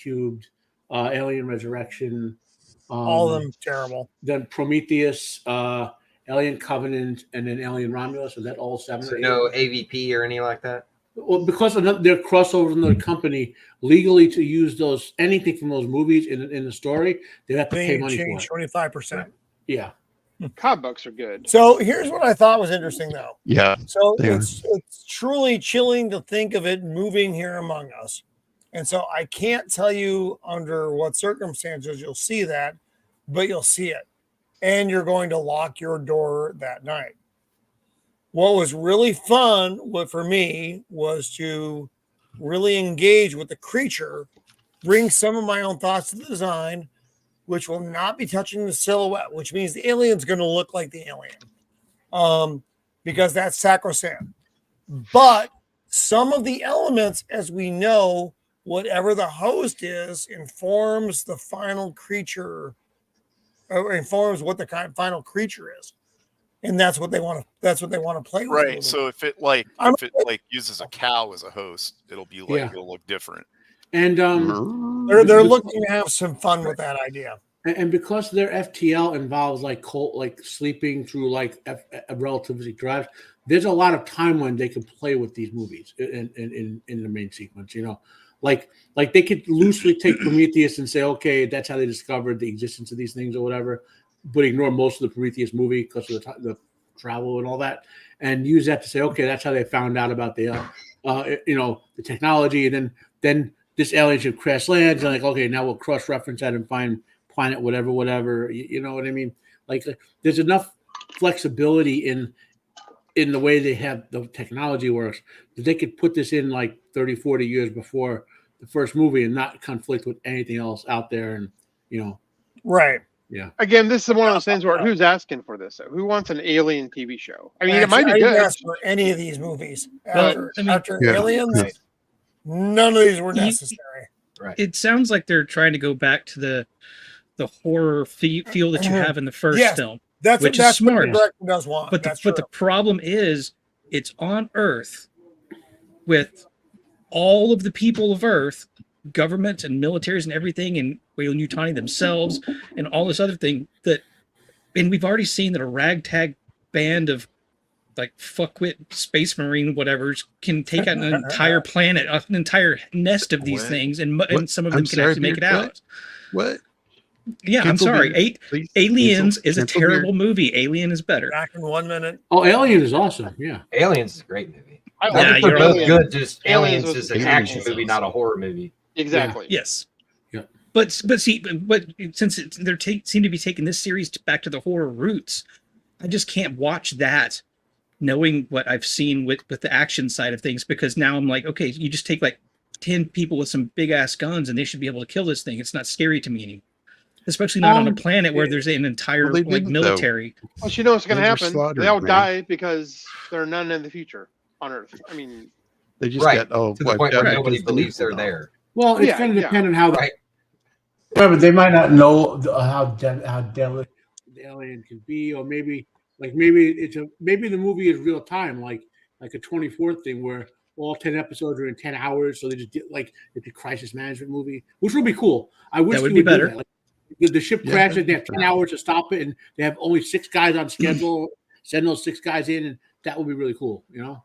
Cubed, Alien Resurrection, all of them terrible. Then Prometheus, Alien Covenant, and then Alien Romulus. Is that all 7? So no AVP or any like that? Well, because they're crossovers with another company, legally to use anything from those movies in the story, they have to pay money for it. 25%. Yeah. Comic books are good. So here's what I thought was interesting, though. Yeah. So it's truly chilling to think of it moving here among us. And so I can't tell you under what circumstances you'll see that, but you'll see it. And you're going to lock your door that night. What was really fun for me was to really engage with the creature, bring some of my own thoughts to the design, which will not be touching the silhouette, which means the alien's going to look like the alien, because that's sacrosanct. But some of the elements, as we know, whatever the host is, informs the final creature, or informs what the final creature is. And that's what they want to. That's what they want to play with. Right. So if it uses a cow as a host, it'll look different. And they're looking to have some fun with that idea. And because their FTL involves like sleeping through like a relativistic drive, there's a lot of time when they can play with these movies in the main sequence. You know, like they could loosely take Prometheus and say, okay, that's how they discovered the existence of these things or whatever, but ignore most of the Prometheus movie because of the travel and all that, and use that to say, okay, that's how they found out about the the technology, and then this alien ship crash lands, and like, okay, now we'll cross-reference that and find planet whatever. You know what I mean? Like, there's enough flexibility in the way they have the technology works that they could put this in like 30, 40 years before the first movie and not conflict with anything else out there. And, right. Yeah. Again, this is one of those things where who's asking for this? Who wants an alien TV show? I mean, it might be good. Ask for any of these movies after Yeah. Aliens. Right. None of these were necessary. Right. It sounds like they're trying to go back to the horror feel that you have in the first film. That's which what is smart. the director does want. But the problem is, it's on Earth with all of the people of Earth, government and militaries and everything, and Weyland-Yutani themselves, and all this other thing and we've already seen that a ragtag band of like fuckwit space marine whatever's can take out an entire planet, an entire nest of these things, and some of them can actually make it out. What? Yeah, I'm sorry. Aliens is a terrible movie. Alien is better. Back in 1 minute. Oh, Alien is awesome. Yeah. Aliens is a great movie. I think they're both good. Just Aliens is an action movie, not a horror movie. Exactly. Yeah. Yes. Yeah. But since seem to be taking this series back to the horror roots, I just can't watch that, knowing what I've seen with the action side of things, because now I'm like, okay, you just take like 10 people with some big ass guns and they should be able to kill this thing. It's not scary to me anymore. Especially not on a planet where there's an entire military. Well, you know what's going to happen? They all man. die because there are none in the future on Earth. I mean, they just got all to the point where nobody believes they're there. Well, it's going to depend on how. Right. But they might not know how deadly the alien can be, or maybe the movie is real time, like a 24 thing where all 10 episodes are in 10 hours, so they just did like it's a crisis management movie, which would be cool. I wish that would be better. Like, the ship crashes, they have 10 hours to stop it, and they have only 6 guys on schedule. Send those 6 guys in, and that would be really cool, Yeah.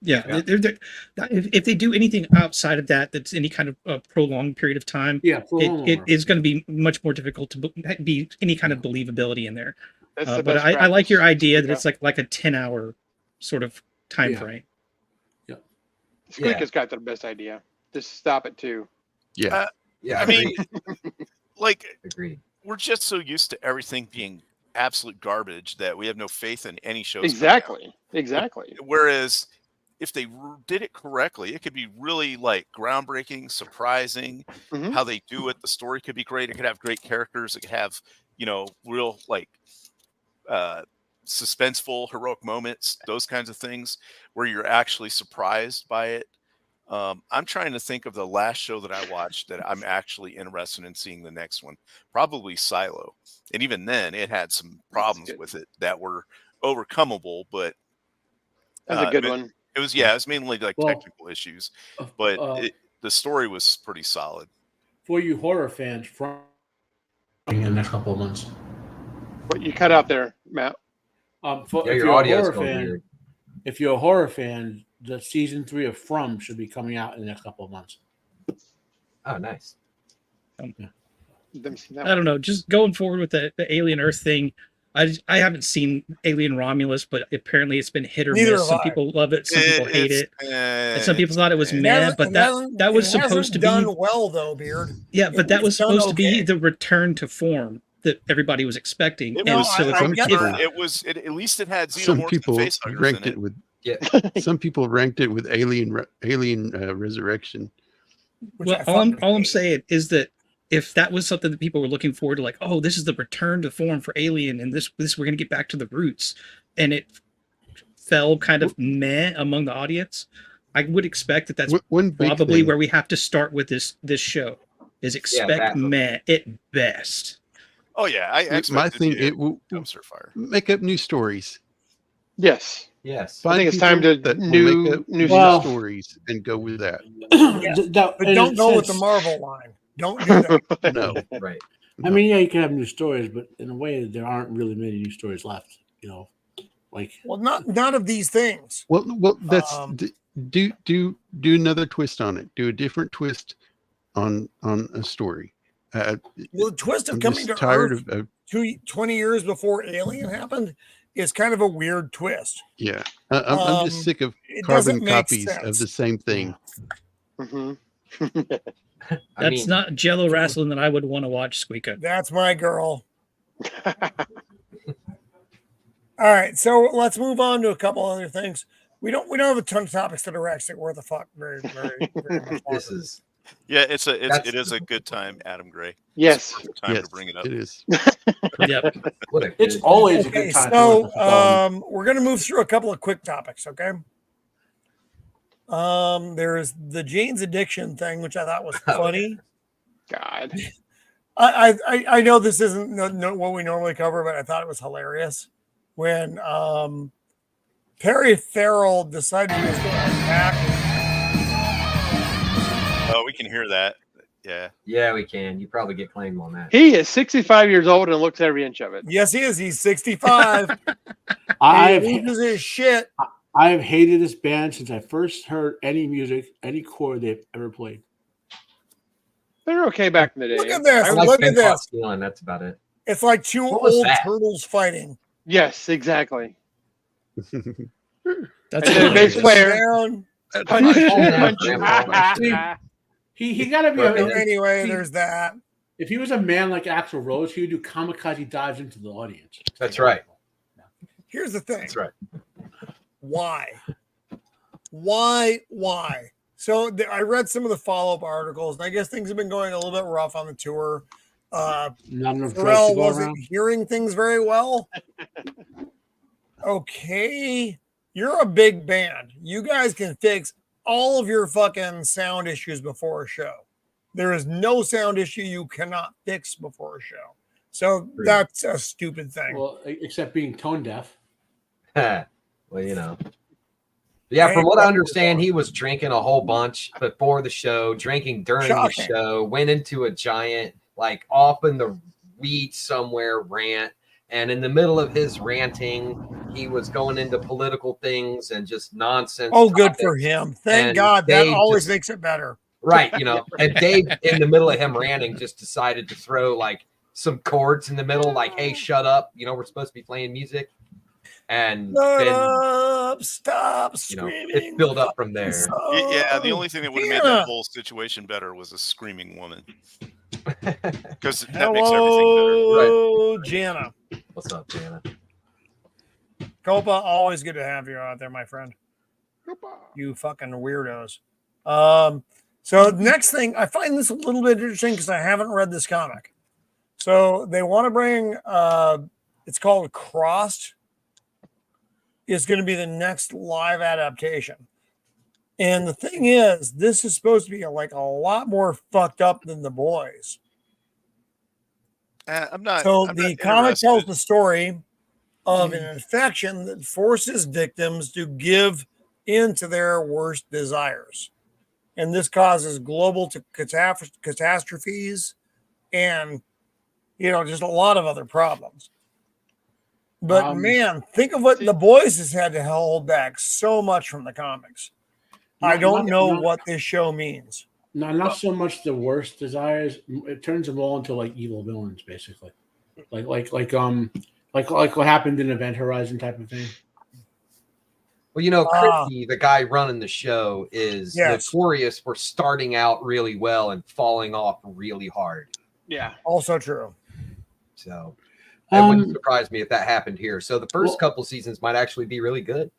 If they do anything outside of that's any kind of prolonged period of time, it is going to be much more difficult to be any kind of believability in there. But I like your idea that it's like a 10-hour sort of time frame. Yeah. Squeak has got the best idea. Just stop it too. Yeah. I mean, agreed. We're just so used to everything being absolute garbage that we have no faith in any shows. Exactly. Whereas if they did it correctly, it could be really like groundbreaking, surprising. How they do it, the story could be great. It could have great characters. It could have, real like suspenseful, heroic moments, those kinds of things where you're actually surprised by it. I'm trying to think of the last show that I watched that I'm actually interested in seeing the next one. Probably Silo. And even then, it had some problems with it that were overcomable, but that's a good one. It was mainly like technical issues, but the story was pretty solid. For you horror fans, in the next couple of months. What you cut out there, Matt? Your audio's going weird. If you're a horror fan, the season 3 of From should be coming out in the next couple of months. Oh, nice. I don't know. Just going forward with the Alien Earth thing, I haven't seen Alien Romulus, but apparently it's been hit or miss. Some people love it, some people hate it, and some people thought it was meh. But that was supposed to be done well, though, Beard. Yeah, but that was supposed to be the return to form that everybody was expecting. At least it had Xenomorph. Some people ranked it with. Yeah. Some people ranked it with Alien Resurrection. Well, all I'm saying is that if that was something that people were looking forward to, like, oh, this is the return to form for Alien, and this we're going to get back to the roots, and it fell kind of meh among the audience, I would expect that that's probably where we have to start with this show. Is expect meh at best. Oh yeah, I expect my thing. It will dumpster fire. Make up new stories. Yes. I think it's time to new stories and go with that. But don't go with the Marvel line. Don't do that. No. Right. I mean, yeah, you can have new stories, but in a way, there aren't really many new stories left. You know, like not of these things. Well, that's do another twist on it. Do a different twist on a story. The twist of I'm coming just to tired Earth of 20 years before Alien happened is kind of a weird twist. yeah. I'm just sick of it carbon doesn't make copies of sense. the same thing. That's not Jello wrestling that I would want to watch, Squeaka. That's my girl. All right, so let's move on to a couple other things. We don't have a ton of topics that are actually worth a fuck very much. This is it is a good time, Adam Gray. Yes. Time to bring it up. It is. Yep. It's always a good time. So we're gonna move through a couple of quick topics, okay? There's the Jane's addiction thing, which I thought was funny. God. I know this isn't what we normally cover, but I thought it was hilarious when Perry Farrell decided he was going to attack. Oh, we can hear that. Yeah. Yeah, we can. You probably get claimed on that. He is 65 years old and looks every inch of it. Yes, he is. He's 65. He loses his shit. I've hated this band since I first heard any music, any chord they've ever played. They were okay back in the day. Look at this. I like Look at Ben this. Fox feeling, that's about it. It's like two What was old that? turtles fighting. Yes, exactly. That's the bass player. Down. Punch. He got to be. Anyway, there's that. If he was a man like Axl Rose, he would do kamikaze dives into the audience. That's right. Here's the thing. That's right. Why? So I read some of the follow-up articles, and I guess things have been going a little bit rough on the tour. Not enough drugs to Pharrell go wasn't around. hearing things very well. Okay, you're a big band. You guys can fix all of your fucking sound issues before a show. There is no sound issue you cannot fix before a show. So that's a stupid thing. Well, except being tone deaf. Well, you know. Yeah, from what I understand, he was drinking a whole bunch before the show, drinking during the show, went into a giant, like off in the weeds somewhere rant. And in the middle of his ranting, he was going into political things and just nonsense. Oh, good for him. Thank God. That always makes it better. Right, you know. And Dave, in the middle of him ranting, just decided to throw like some chords in the middle, like, hey, shut up. You know, we're supposed to be playing music. And stop screaming. It built up from there. Yeah, the only thing that would have made that whole situation better was a screaming woman. Because that makes everything better. Right. Jana. What's up, Jana? Copa, always good to have you out there, my friend. You fucking weirdos. So next thing, I find this a little bit interesting because I haven't read this comic. So they want to bring, it's called Crossed. Is going to be the next live adaptation. And the thing is, this is supposed to be like a lot more fucked up than The Boys. I'm not. So I'm the not comic tells interested. the story of an infection that forces victims to give in to their worst desires. And this causes global catastrophes and, just a lot of other problems. But man, think of what The Boys has had to hold back so much from the comics. I don't know what this show means. No, not so much the worst desires. It turns them all into like evil villains, basically. Like what happened in Event Horizon type of thing. Well, Chrissy, the guy running the show, is notorious for starting out really well and falling off really hard. Yeah. Also true. So it wouldn't surprise me if that happened here. So the first couple seasons might actually be really good.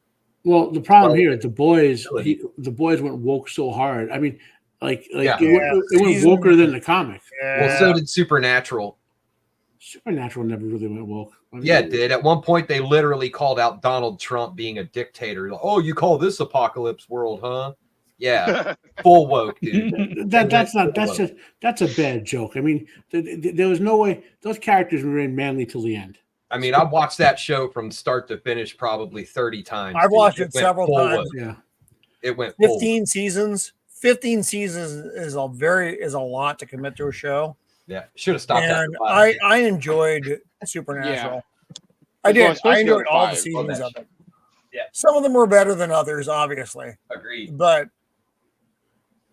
Well, the problem here, The Boys went woke so hard. I mean, it went woker than the comic. Yeah. Well, so did Supernatural. Supernatural never really went woke. It did. At one point, they literally called out Donald Trump being a dictator. Like, oh, you call this apocalypse world, huh? Yeah, full woke, dude. That's a bad joke. I mean, there was no way those characters remained manly till the end. I mean, I've watched that show from start to finish probably 30 times. I've watched it several times. Yeah, it went 15 seasons. 15 seasons is a lot to commit to a show. Yeah, should have stopped And after 5. I enjoyed Supernatural. I Well, did. it's supposed I to go enjoyed to all the 5. seasons of it. Yeah. Some of them were better than others, obviously, Agreed. but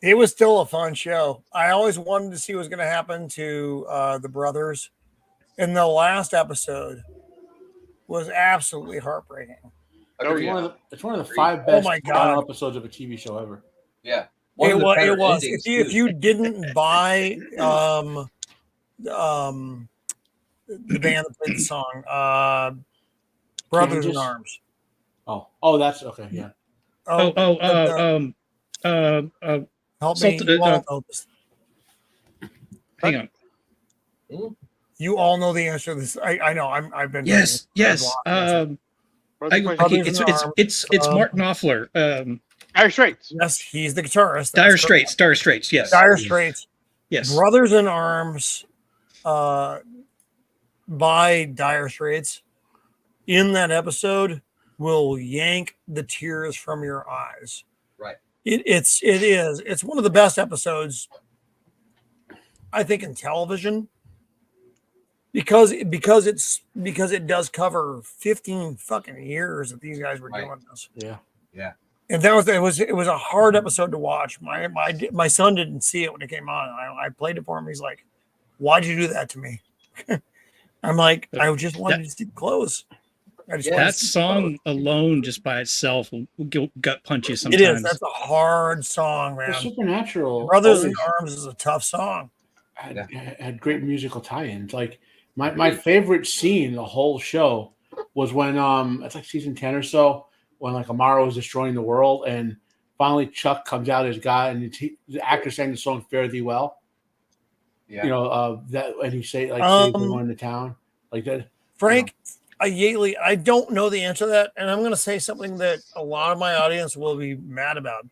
it was still a fun show. I always wanted to see what was going to happen to the brothers. And the last episode was absolutely heartbreaking. Oh, It's yeah. one of the Agreed. 5 Oh best my final God. episodes of a TV show ever. Yeah. One It of the was. better It was. endings, If too. you didn't buy the band that played the song, Brothers in Kansas? Arms. Oh, that's okay. Yeah. Help me. Salt- You all know this. Hang on. You all know the answer to this. I know. I've been. Yes. Brothers It's Mark Knopfler. Dire Straits. Yes, he's the guitarist. Dire Straits. Dire Straits. Yes. Dire Straits. Yes. Brothers in Arms by Dire Straits in that episode will yank the tears from your eyes. Right. It is. It's one of the best episodes, I think, in television. Because it does cover 15 fucking years that these guys were doing this. Yeah. Yeah. And it was a hard episode to watch. My son didn't see it when it came on. I played it for him. He's like, "Why'd you do that to me?" I'm like, "I just wanted to see the clothes." That song alone, just by itself, will gut punch you sometimes. It is. That's a hard song, man. The Supernatural. Brothers in Arms is a tough song. Had great musical tie-ins. Like my favorite scene in the whole show was when it's like season 10 or so, when like Amaro was destroying the world, and finally Chuck comes out as God, and the actor sang the song "Fare Thee Well." Yeah. You know that, and he say like save everyone in the town like that. Frank, I don't know the answer to that, and I'm going to say something that a lot of my audience will be mad about.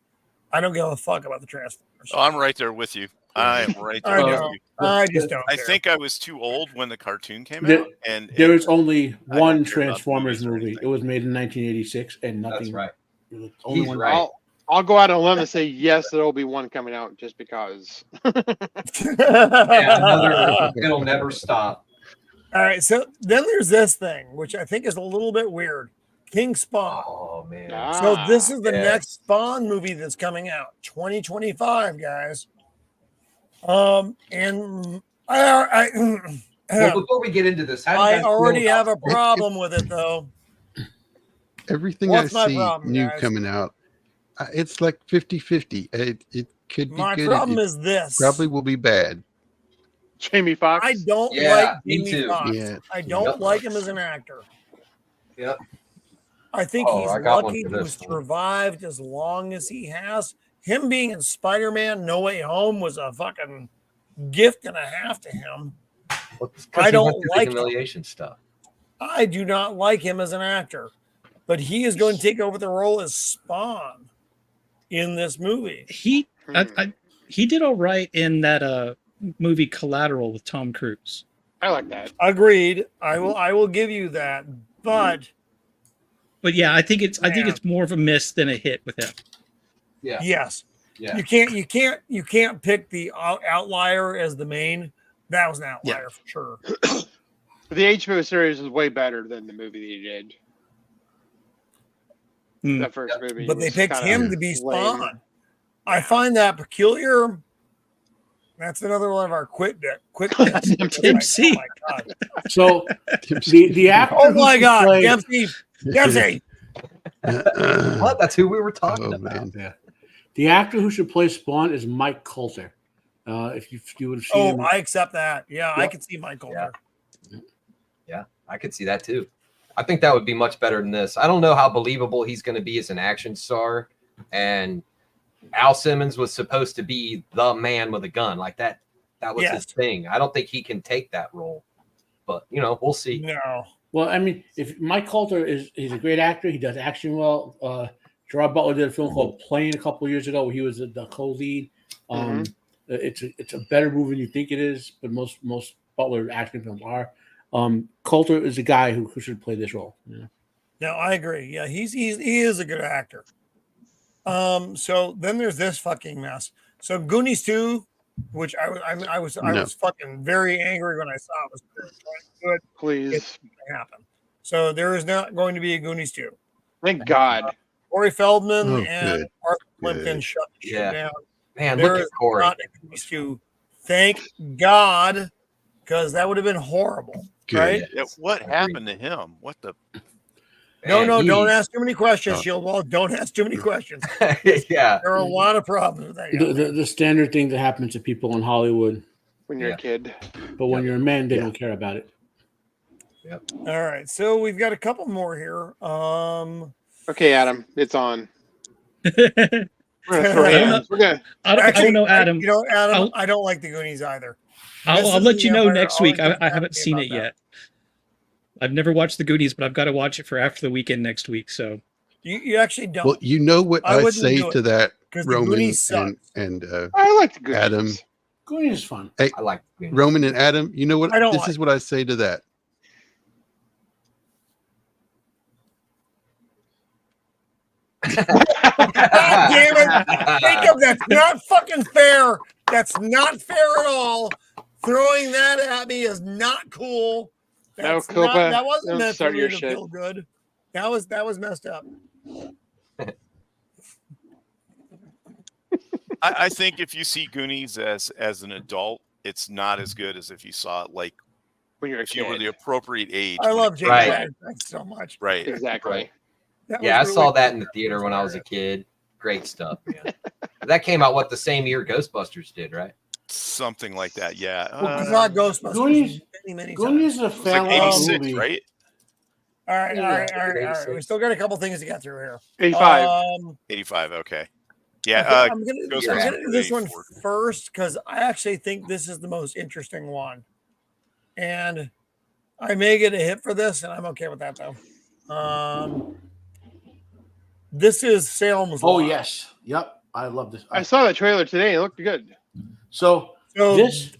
I don't give a fuck about the Transformers. Oh, I'm right there with you. I am right there with you. I just don't. I care. think I was too old when the cartoon came There- out, and There was only I one don't care about Transformers movies or movie. It was made in 1986, and nothing. That's right. It was the only He's one. right. I'll go out on a limb and say yes, there'll be one coming out just because. It'll never stop. All right, so then there's this thing, which I think is a little bit weird. King Spawn. Oh man. So this is the yeah. next Spawn movie that's coming out, 2025, guys. And Well, before we get into this, how do you I guys feel already about- have a problem with it, though. Everything What's I my see problem, new guys? coming out, it's like 50-50. It could be My good. problem it is this. probably will be bad. Jamie Foxx. I don't Yeah, like me Jamie too. Foxx. Yeah. I don't Yep. like him as an actor. Yep. I think Oh, he's I got one lucky for to have this one. survived as long as he has. Him being in Spider-Man No Way Home was a fucking gift and a half to him. Well, it's 'cause I he don't went through the like him. humiliation stuff. I do not like him as an actor, but he is going to take over the role as Spawn in this movie. He did all right in that movie Collateral with Tom Cruise. I like that. Agreed. I will give you that, but yeah, I think it's Man. more of a miss than a hit with him. Yeah. yes, Yeah. you can't pick the outlier as the main. That was an outlier for sure. The HBO series is way better than the movie they did. Mm. That first movie. But they was picked kinda him to be lame. Spawn. I find that peculiar. That's another one of our quick Dempsey. Oh my god! So the actor. Oh who my should god! play- Dempsey! What? That's who we were talking Oh, about. man. Yeah. The actor who should play Spawn is Mike Coulter. If you would have seen him. Oh, I accept that. Yeah, I Yep. can see Michael. Yeah. Yeah, I could see that too. I think that would be much better than this. I don't know how believable he's going to be as an action star. And Al Simmons was supposed to be the man with a gun. Like that was Yes. his thing. I don't think he can take that role. But, we'll see. No. Well, I mean, if Mike Coulter he's a great actor, he does action well. Gerard Butler did a film called Plane a couple of years ago where he was the co-lead. It's a better movie than you think it is, but most Butler action films are. Coulter is the guy who should play this role. Yeah. No, I agree. Yeah, he is a good actor. So then there's this fucking mess. So Goonies 2 which I was No. fucking very angry when I saw it was trying to do it. Please. It's not gonna happen. So there is not going to be a Goonies 2. Thank God. Corey Feldman Oh, and good. Arthur Good. Plimpton shut the shit Yeah. down. Man, There look at is Corey. not a Goonies 2. Thank God, because that would have been horrible. Good. Right? Yeah, what happened to him? What the? Man, No, he- don't ask too many questions, Oh. Shield Wall. Don't ask too many questions. yeah. There are a lot of problems with that. young man. The standard thing that happens to people in Hollywood, When you're Yeah. a kid. but when you're a man, they Yeah. don't care about it. All right, so we've got a couple more here. Okay, Adam, it's on. I We're gonna throw I don't hands. We're gonna. don't know, Adam. Adam, I don't like the Goonies either. I'll This is let the you know Empire next week. always I haven't gets seen happy it about yet. I've never watched the Goonies, but I've got to watch it for after the weekend next week. So You actually don't. Well, you know what I I, wouldn't say do it, to that, 'cause the Roman Goonies and sucks. I like the Goonies. Adam. Goonies is fun. I like Roman and Adam. You know what? I don't This like is what I say to that. God damn it! Jacob, that's not fucking fair. That's not fair at all. Throwing that at me is not cool. No, That's Copa, not, that wasn't don't meant for start me your to shit. feel good. That was messed up. I think if you see Goonies as an adult, it's not as good as if you saw it like When you're a if you were kid. the appropriate age. I when love it Jacob. Right. Ryan. Thanks so much. Right. Exactly. That Yeah, I was saw really that in the theater when I was a kid. Great stuff, man. That came out the same year Ghostbusters did, right? Something like that. Yeah. Well, we saw Ghostbusters Goonies- many times. Goonies is a It was like family 86, movie. right? All right. We 86. still got a couple things to get through here. 85. 85. Okay. I Yeah. think I'm gonna Ghostbusters do this one 84. first because I actually think this is the most interesting one, and I may get a hit for this, and I'm okay with that though. This is Salem's Oh Lot. yes, yep. I love this. I saw the trailer today. It looked good. So So this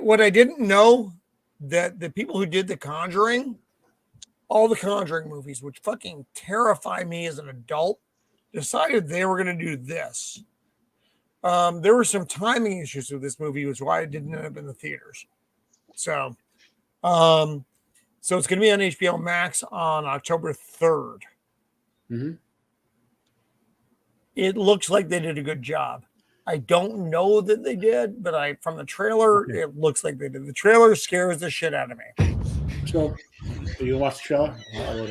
what I didn't know that the people who did The Conjuring, all the Conjuring movies, which fucking terrify me as an adult, decided they were going to do this. There were some timing issues with this movie, which is why it didn't end up in the theaters. So it's going to be on HBO Max on October 3rd. Mhm. It looks like they did a good job. I don't know that they did, but from the trailer, it looks like they did. The trailer scares the shit out of me. So you watch the trailer? I would,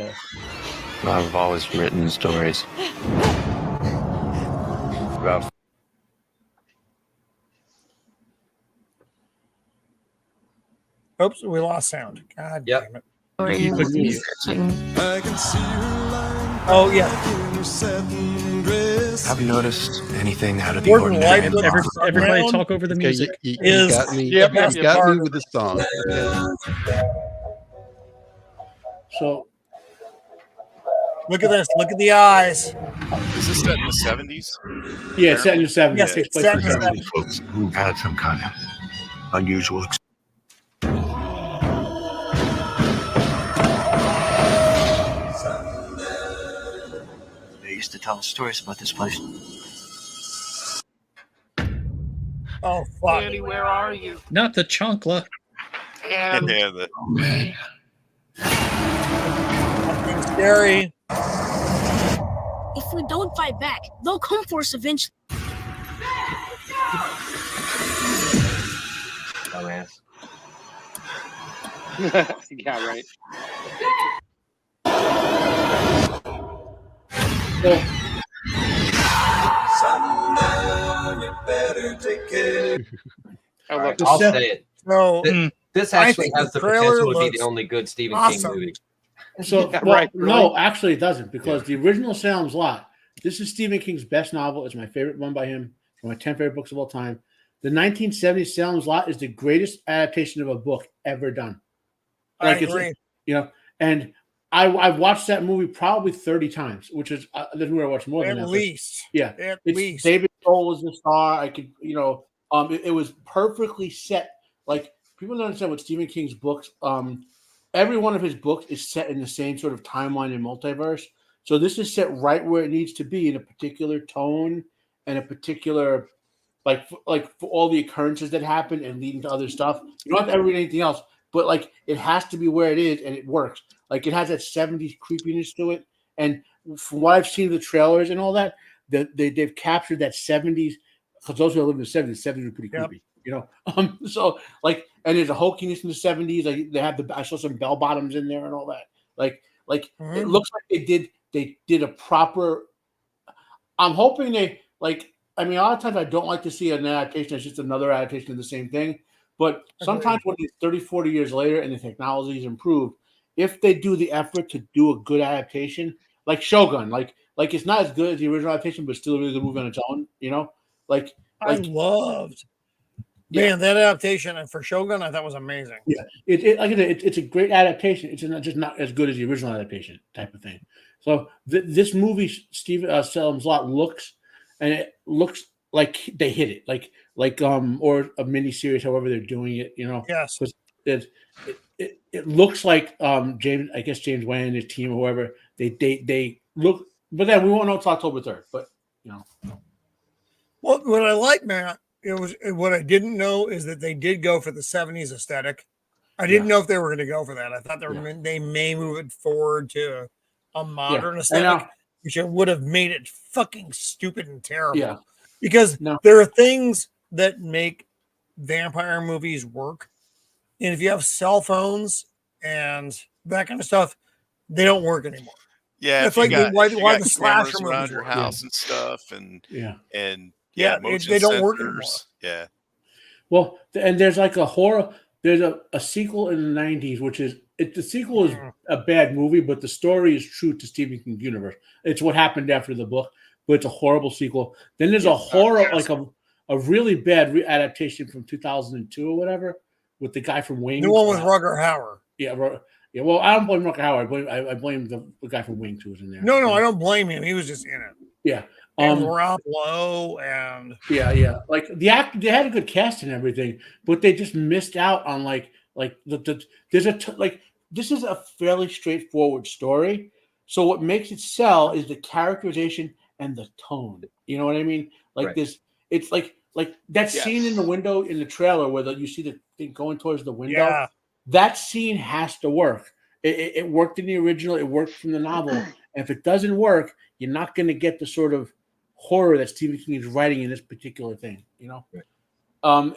I've always written stories about Oops, we lost sound. God Yep. damn it. Oh, yeah. Have you noticed anything out of the Gordon ordinary? Lightfoot- everybody Sound talk over the Okay, music. you Is got me. Yep, you yep, got part me with the song. so Look at this. Look at the eyes. Is this set in the 70s? yeah, it's set in the 70s. Yes, Takes it's place set in in the the 70s. Folks who've had some kind of unusual They used to tell stories about this place. Oh, fuck. Where are you? Not the Chonkla. Yeah. Fucking scary. If we don't fight back, they'll come for us eventually. Dumbass. Yeah, right. So, I All love right, this. I'll set- say it. So This I actually think has the the trailer potential to be looks the only good Stephen awesome. King movie. So Yeah, well, right, no, actually it doesn't because the original Salem's Lot. This is Stephen King's best novel. It's my favorite one by him. It's one of my 10 favorite books of all time. The 1970s Salem's Lot is the greatest adaptation of a book ever done. I it's- agree. And I've watched that movie probably 30 times, which is there's where I watch more than At that. but least. yeah, At it's least. David Soul is the star. I could, it was perfectly set. Like people don't understand what Stephen King's books. Every one of his books is set in the same sort of timeline and multiverse. So this is set right where it needs to be in a particular tone and a particular for all the occurrences that happen and leading to other stuff. You don't have to ever read anything else, but like it has to be where it is and it works. Like it has that 70s creepiness to it. And from what I've seen of the trailers and all that, they've captured that 70s. Because those who live in the 70s, 70s were pretty creepy, you know. So like, and there's a hokiness in the 70s. Like they have I saw some bell bottoms in there and all that. Like it looks like they did a proper. I'm hoping they like. I mean, a lot of times I don't like to see an adaptation as just another adaptation of the same thing. But sometimes when it's 30, 40 years later and the technology is improved, if they do the effort to do a good adaptation, like Shogun, like it's not as good as the original adaptation, but still a really good movie on its own, you know? Like I loved that adaptation, and for Shogun, I thought was amazing. Yeah, it's a great adaptation. It's not as good as the original adaptation type of thing. So this movie, Salem's Lot, looks like they hit it, or a mini series, however they're doing it. You know, yes, it looks like James Wan and his team, or whoever they look. But then we won't know until October 3rd. But you know. Well, what I like, Matt, what I didn't know is that they did go for the 70s aesthetic. I didn't know if they were going to go for that. I thought they may move it forward to a modern aesthetic, which would have made it fucking stupid and terrible. Yeah. Because there are things that make vampire movies work. And if you have cell phones and that kind of stuff, they don't work anymore. Yeah, it's like why the slasher movies around your house and stuff, and motion they don't work sensors. anymore. Yeah. Well, and there's like a horror. There's a sequel in the 90s, which is the sequel is a bad movie, but the story is true to Stephen King's universe. It's what happened after the book, but it's a horrible sequal. Then there's a horror, like a really bad adaptation from 2002 or whatever, with the guy from Wings. The one with Rutger Hauer. Yeah. Well, I don't blame Rutger Hauer. I blame the guy from Wings who was in there. No, I don't blame him. He was just in it. Yeah. And Rob Lowe and like they had a good cast and everything, but they just missed out on this is a fairly straightforward story. So what makes it sell is the characterization and the tone. You know what I mean? Like this, it's like that scene in the window in the trailer where you see the thing going towards the window. Yeah. That scene has to work. It worked in the original. It worked from the novel. And if it doesn't work, you're not going to get the sort of horror that Stephen King is writing in this particular thing, you know? Right.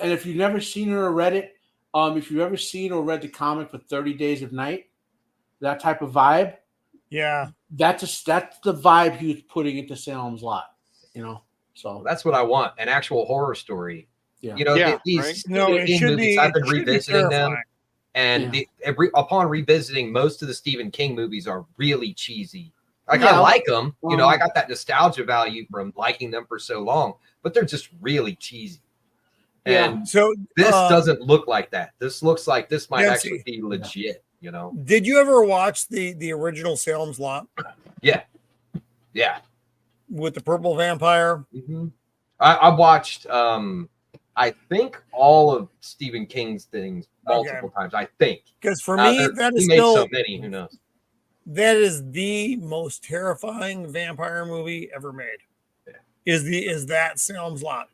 And if you've never seen or read it, if you've ever seen or read the comic for 30 Days of Night, that type of vibe, that's the vibe he was putting into Salem's Lot, you know? So that's what I want, an actual horror story. Yeah. You know, these movies, I've been revisiting them, and upon revisiting, most of the Stephen King movies are really cheesy. Like I like them, you know, I got that nostalgia value from liking them for so long, but they're just really cheesy. And so this doesn't look like that. This looks like this might actually be legit, you know. Did you ever watch the original Salem's Lot? Yeah. With the purple vampire? Mm-hmm. I watched I think all of Stephen King's things multiple times. I think. Because for me, that is he made so many, who knows? That is the most terrifying vampire movie ever made. Is that Salem's Lot?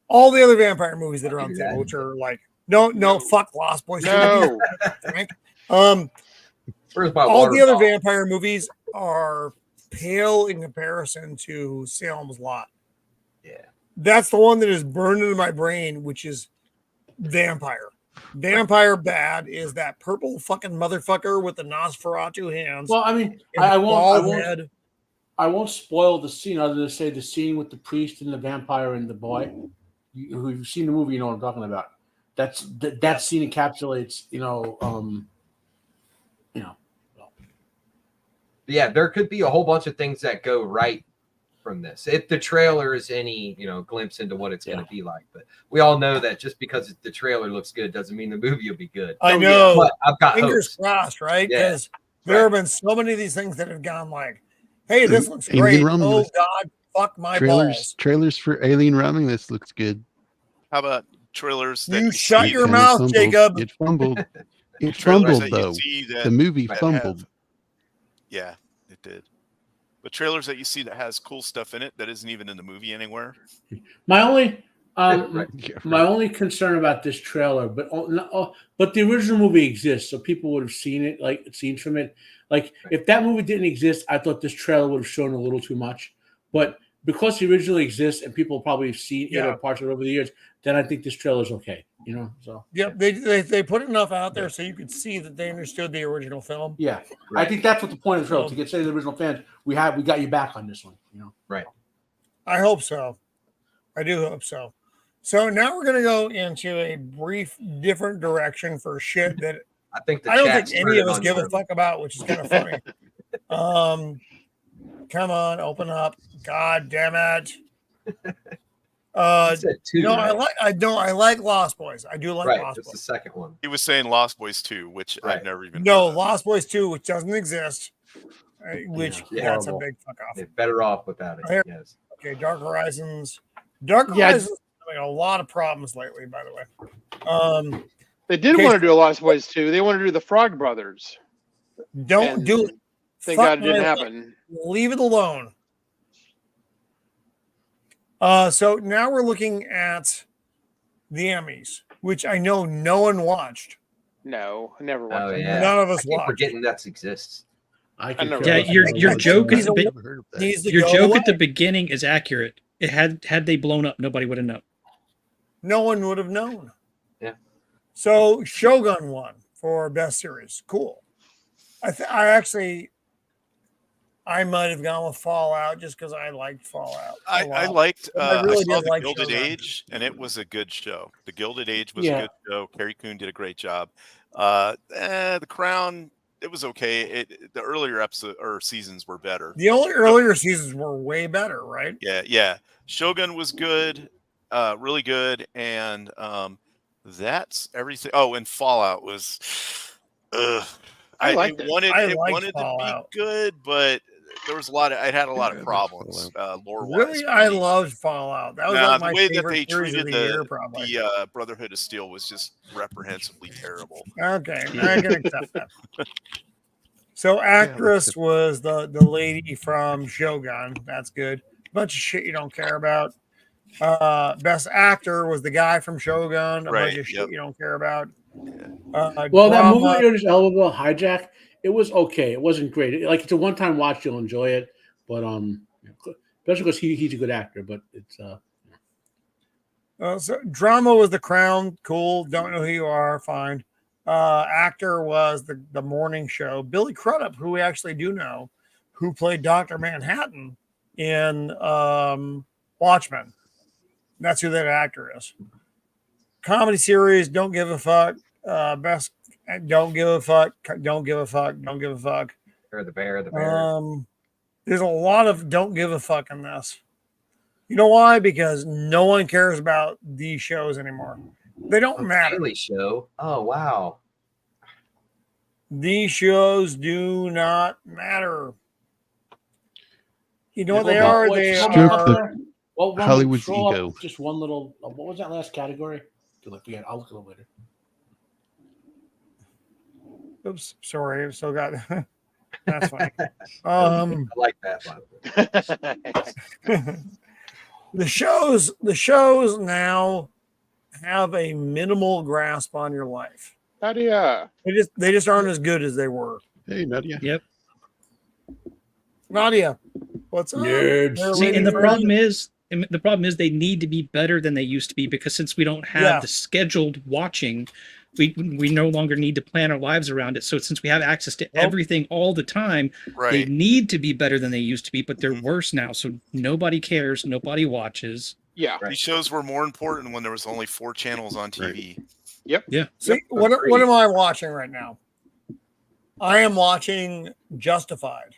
All the other vampire movies that are on there, which are like no, fuck Lost Boys. No. All the other vampire movies are pale in comparison to Salem's Lot. Yeah, that's the one that is burned into my brain, which is vampire. Vampire bad is that purple fucking motherfucker with the Nosferatu hands. Well, I mean, I won't spoil the scene other than to say the scene with the priest and the vampire and the boy. Who've seen the movie, you know what I'm talking about. That scene encapsulates, Yeah, there could be a whole bunch of things that go right from this. If the trailer is any, glimpse into what it's going to be like. But we all know that just because the trailer looks good doesn't mean the movie will be good. I know. But I've got fingers hopes. Crossed, right? Because there have been so many of these things that have gone like, hey, this looks great. Oh, God, fuck my balls. Trailers for Alien Romulus looks good. How about trailers? You shut your mouth, Jacob. It fumbled. It fumbled, though. The movie fumbled. Yeah, it did. But trailers that you see that has cool stuff in it that isn't even in the movie anywhere. My only My only concern about this trailer, but the original movie exists, so people would have seen it, like scenes from it. Like if that movie didn't exist, I thought this trailer would have shown a little too much. But because it originally exists and people probably have seen it or parts of it over the years, then I think this trailer is okay. You know, so they put enough out there so you could see that they understood the original film. Yeah, I think that's what the point of the trailer to get say to the original fans, we got you back on this one. You know, right? I hope so. I do hope so. So now we're going to go into a brief different direction for shit that I don't think any of us give a fuck about, which is kind of funny. Come on, open up. God damn it. I like Lost Boys. I do like Lost Boys. The second one. He was saying Lost Boys 2, which I've never even heard of. Lost Boys 2, which doesn't exist. Which that's a big fuck off. They're better off without it. Yes. Okay, Dark Horizons. Dark Horizons is having a lot of problems lately, by the way. They did want to do a Lost Boys 2. They want to do the Frog Brothers. Don't do it. Thank God it didn't happen. Leave it alone. So now we're looking at the Emmys, which I know no one watched. No, I never watched. None of us watched. Forgetting that exists. Your joke at the beginning is accurate. It had they blown up, nobody would have known. No one would have known. Yeah. So Shogun won for best series. Cool. I might have gone with Fallout just because I liked Fallout. I liked. I saw The Gilded Age, and it was a good show. The Gilded Age was a good show. Carrie Coon did a great job. The Crown, it was okay. The earlier episode or seasons were better. The only earlier seasons were way better, right? Yeah. Shogun was good, really good, and that's everything. Oh, and Fallout was. I wanted to be good, but there was it had a lot of problems. Lore-wise. Really, I loved Fallout. That was like my the way that favorite they series treated of the year, probably. the Brotherhood of Steel was just reprehensibly terrible. Okay, I can accept that. So, actress was the lady from Shogun. That's good. Bunch of shit you don't care about. Best actor was the guy from Shogun. A bunch of shit you don't care about. That movie is eligible Hijack. It was okay. It wasn't great. It's a one-time watch. You'll enjoy it, but especially because he's a good actor. But it's so drama was The Crown. Cool. Don't know who you are. Fine. Actor was the morning show. Billy Crudup, who we actually do know, who played Dr. Manhattan in Watchmen. That's who that actor is. Comedy series, don't give a fuck. Best, don't give a fuck. Don't give a fuck. Don't give a fuck. Or the bear. There's a lot of don't give a fuck in this. You know why? Because no one cares about these shows anymore. They don't matter. Daily Show. Oh wow. These shows do not matter. You know what they are? They are. Hollywood's ego. Just one little. What was that last category? I'll look a little later. Oops, sorry. I've still got. That's funny. I like that one. The shows now have a minimal grasp on your life. Nadia. They just aren't as good as they were. Hey, Nadia. Yep. Nadia, what's up? See, and the problem is they need to be better than they used to be, because since we don't have the scheduled watching, we no longer need to plan our lives around it. So since we have access to everything all the time, they need to be better than they used to be, but they're worse now. So nobody cares, nobody watches. Yeah, these shows were more important when there was only 4 channels on TV. Yep. Yeah. See, what am I watching right now? I am watching Justified.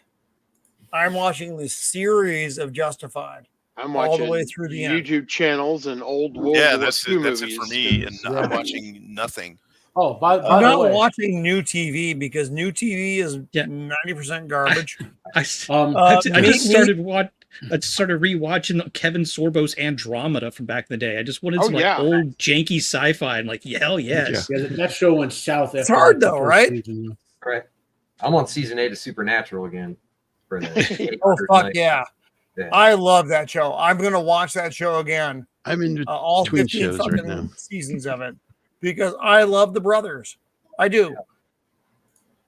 I'm watching the series of Justified. I'm watching all the way through the YouTube end. Channels and old World War that's II it movies. For me, and I'm watching nothing. I'm not watching new TV because new TV is 90% garbage. I just started rewatching Kevin Sorbo's Andromeda from back in the day. I just wanted some old janky sci-fi. And hell yes. Yeah, that show went south. It's hard though, right? Season. Right. I'm on season 8 of Supernatural again. For oh fuck yeah. I love that show. I'm gonna watch that show again. I'm in all between 15 shows fucking right now. seasons of it because I love the brothers. I do.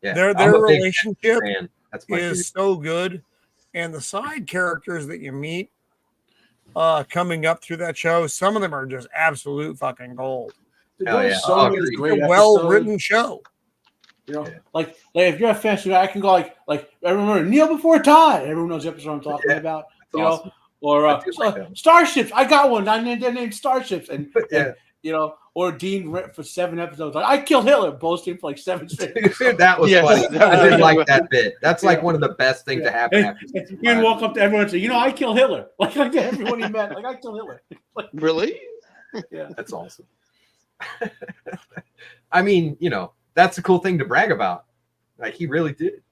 Yeah, Their I'm a big relationship fan. That's my is so good, and the side characters that you meet coming up through that show, some of them are just absolute fucking gold. yeah. So many great well written show. You know, like if you're a fan, I can go like I remember Kneel Before Tide. Everyone knows the episode I'm talking about. You awesome. know, or Starships. I got one. They're named Starships, and you know, or Dean for 7 episodes. Like I killed Hitler, boasting for like 7 seconds. Dude, that was funny. I did like that bit. That's like one of the best things to happen. After he would walk up to everyone and say, "You know, I killed Hitler." Like to everyone he met, like I killed Hitler. Like, really? Yeah, that's awesome. I mean, you know, that's a cool thing to brag about. Like he really did.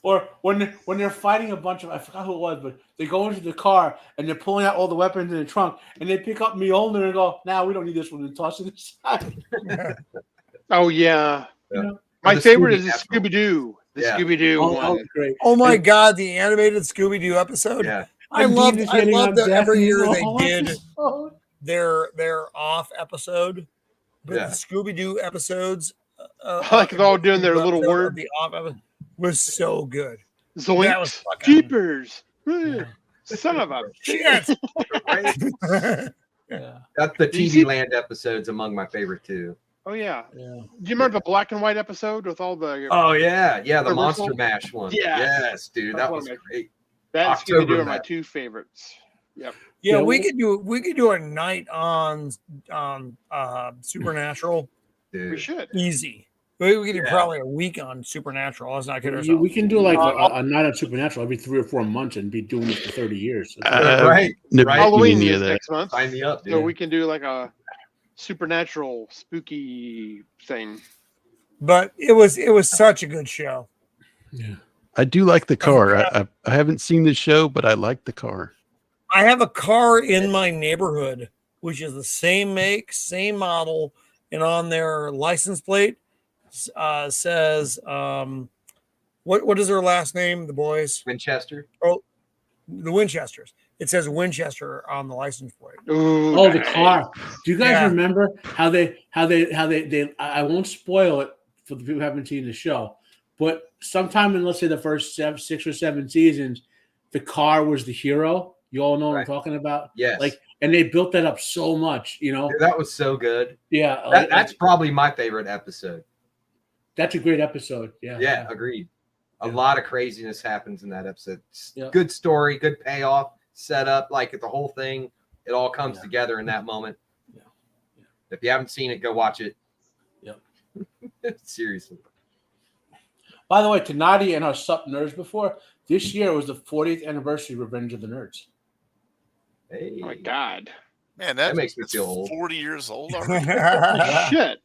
Or when they're fighting a bunch of, I forgot who it was, but they go into the car and they're pulling out all the weapons in the trunk and they pick up Mjolnir and go, "Nah, we don't need this one," and toss it aside. Oh yeah. My favorite is the Scooby Doo. The Scooby Doo one. Great. Oh my god, the animated Scooby Doo episode. Yeah. I love that every year they did their off episode. But the Scooby Doo episodes, like they're all doing their little word. The off episode was so good. Zoinks, that was fucking, Jeepers, son of a shit. That's the TV Land episodes among my favorite too. Oh yeah. Do you remember the black and white episode with all the? Oh yeah, the Monster Mash one. Yeah. Yes, dude, that was great. That and Scooby Doo are my 2 favorites. Yep. Yeah, we could do a night on Supernatural. Dude. We should. Easy. We could do probably a week on Supernatural. Let's not kid ourselves. We can do like a night on Supernatural every 3 or 4 months and be doing it for 30 years. Right. Halloween is next month. Sign me up, dude. So we can do like a supernatural spooky thing. But it was such a good show. Yeah. I do like the car. I haven't seen the show, but I like the car. I have a car in my neighborhood, which is the same make, same model, and on their license plate says what is their last name? The boys Winchester. Oh, the Winchesters. It says Winchester on the license plate. Ooh, the car. Do you guys remember how they I won't spoil it for the people who haven't seen the show, but sometime in, let's say, the first 6 or 7 seasons, the car was the hero. You all know what I'm talking about? Yes. Like, and they built that up so much, you know? Dude, that was so good. Yeah. That's probably my favorite episode. That's a great episode. Yeah. Yeah, agreed. A lot of craziness happens in that episode. Good story, good payoff, set up, like the whole thing. It all comes together in that moment. Yeah. If you haven't seen it, go watch it. Yep. Seriously. By the way, to Nadia and our Sup Nerds before, this year was the 40th anniversary of Revenge of the Nerds. Hey. Oh my god. Man, that makes me feel old. 40 years old already. Shit.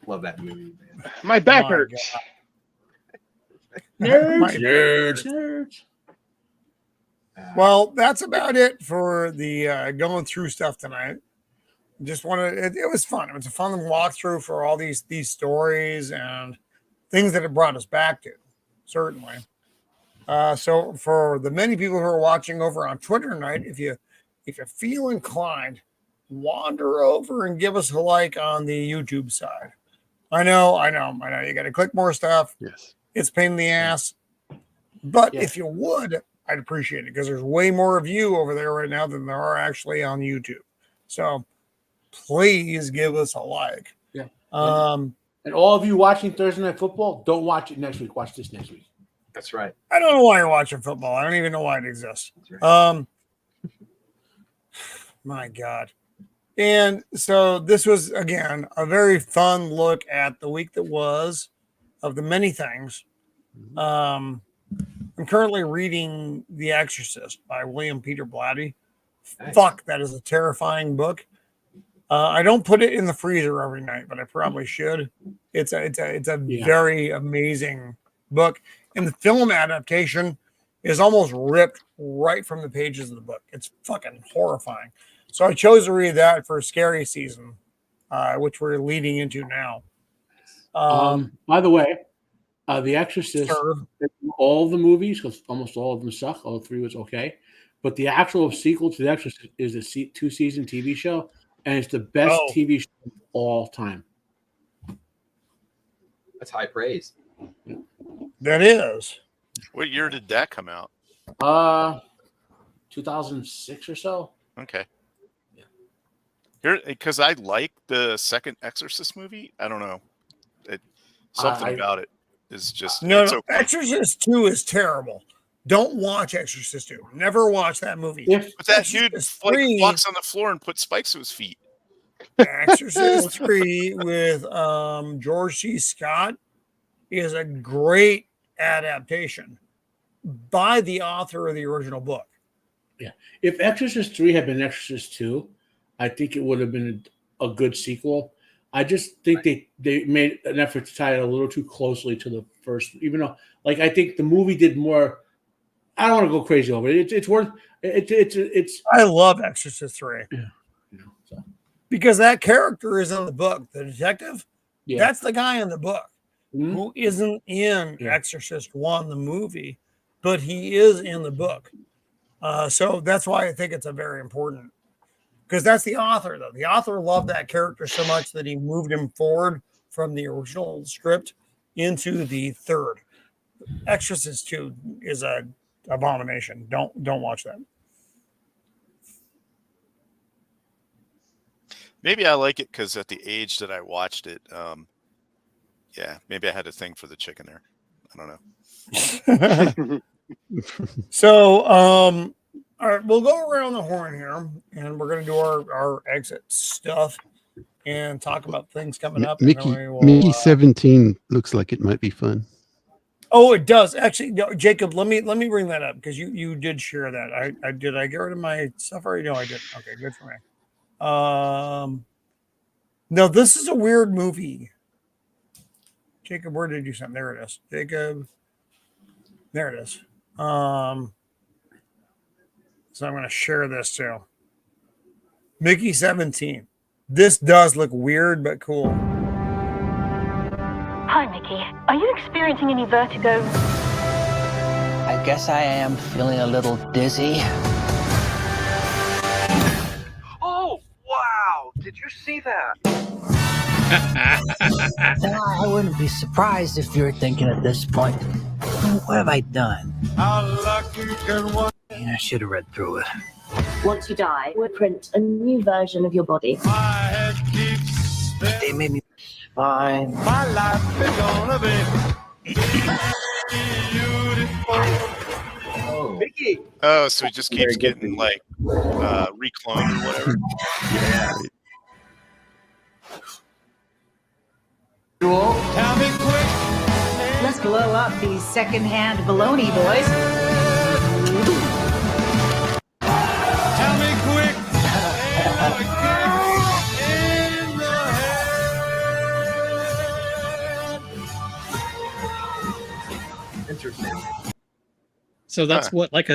Love that movie, man. My back hurts. Nerds. Well, that's about it for the going through stuff tonight. Just wanted it was fun. It was a fun walkthrough for all these stories and things that it brought us back to, certainly. So for the many people who are watching over on Twitter tonight, if you feel inclined, wander over and give us a like on the YouTube side. I know. You got to click more stuff. Yes. It's a pain in the ass. But if you would, I'd appreciate it because there's way more of you over there right now than there are actually on YouTube. So please give us a like. Yeah. And all of you watching Thursday Night Football, don't watch it next week. Watch this next week. That's right. I don't know why you're watching football. I don't even know why it exists. Right. My God. And so this was, again, a very fun look at the week that was of the many things. I'm currently reading The Exorcist by William Peter Blatty. Nice. Fuck, that is a terrifying book. I don't put it in the freezer every night, but I probably should. It's a very amazing book. And the film adaptation is almost ripped right from the pages of the book. It's fucking horrifying. So I chose to read that for scary season, which we're leading into now. By the way, The Exorcist, all the movies, because almost all of them suck. All 3 was okay. but the actual sequel to The Exorcist is a 2-season TV show, and it's the best TV show of all time. That's high praise. That is. What year did that come out? 2006 or so. Okay. Here, because I like the second Exorcist movie. I don't know. Something about it is just okay. Exorcist 2 is terrible. Don't watch Exorcist 2. Never watch that movie. But that dude walks on the floor and puts spikes to his feet. Exorcist 3 with George C. Scott is a great adaptation by the author of the original book. Yeah. If Exorcist 3 had been Exorcist 2, I think it would have been a good sequel. I just think they made an effort to tie it a little too closely to the first, even though, like, I think the movie did more. I don't want to go crazy over it. It's worth it's. I love Exorcist 3. Yeah. Because that character is in the book, the detective. Yeah. That's the guy in the book who isn't in Exorcist 1, the movie, but he is in the book. So that's why I think it's a very important. Because that's the author, though. The author loved that character so much that he moved him forward from the original script into the third. Exorcist 2 is a abomination. Don't watch that. Maybe I like it because at the age that I watched it, maybe I had a thing for the chicken there. I don't know. So, all right, we'll go around the horn here, and we're going to do our exit stuff and talk about things coming up. Mickey 17 looks like it might be fun. Oh, it does. Actually, no, Jacob, let me bring that up because you did share that. I get rid of my stuff already? No, I didn't. Okay, good for me. No, this is a weird movie. Jacob, where did you send? There it is. Jacob. There it is. So I'm going to share this too. Mickey 17. This does look weird, but cool. Hi, Mickey. Are you experiencing any vertigo? I guess I am feeling a little dizzy. Oh, wow! Did you see that? I wouldn't be surprised if you're thinking at this point, what have I done? How lucky can one... I should have read through it. Once you die, we'll print a new version of your body. They made me fine. My life is gonna be beautiful. Mickey! Oh, so he just keeps getting like recloned or whatever. Yeah. Tell me quick. Let's blow up these secondhand baloney boys. Tell me quick. Interesting. So that's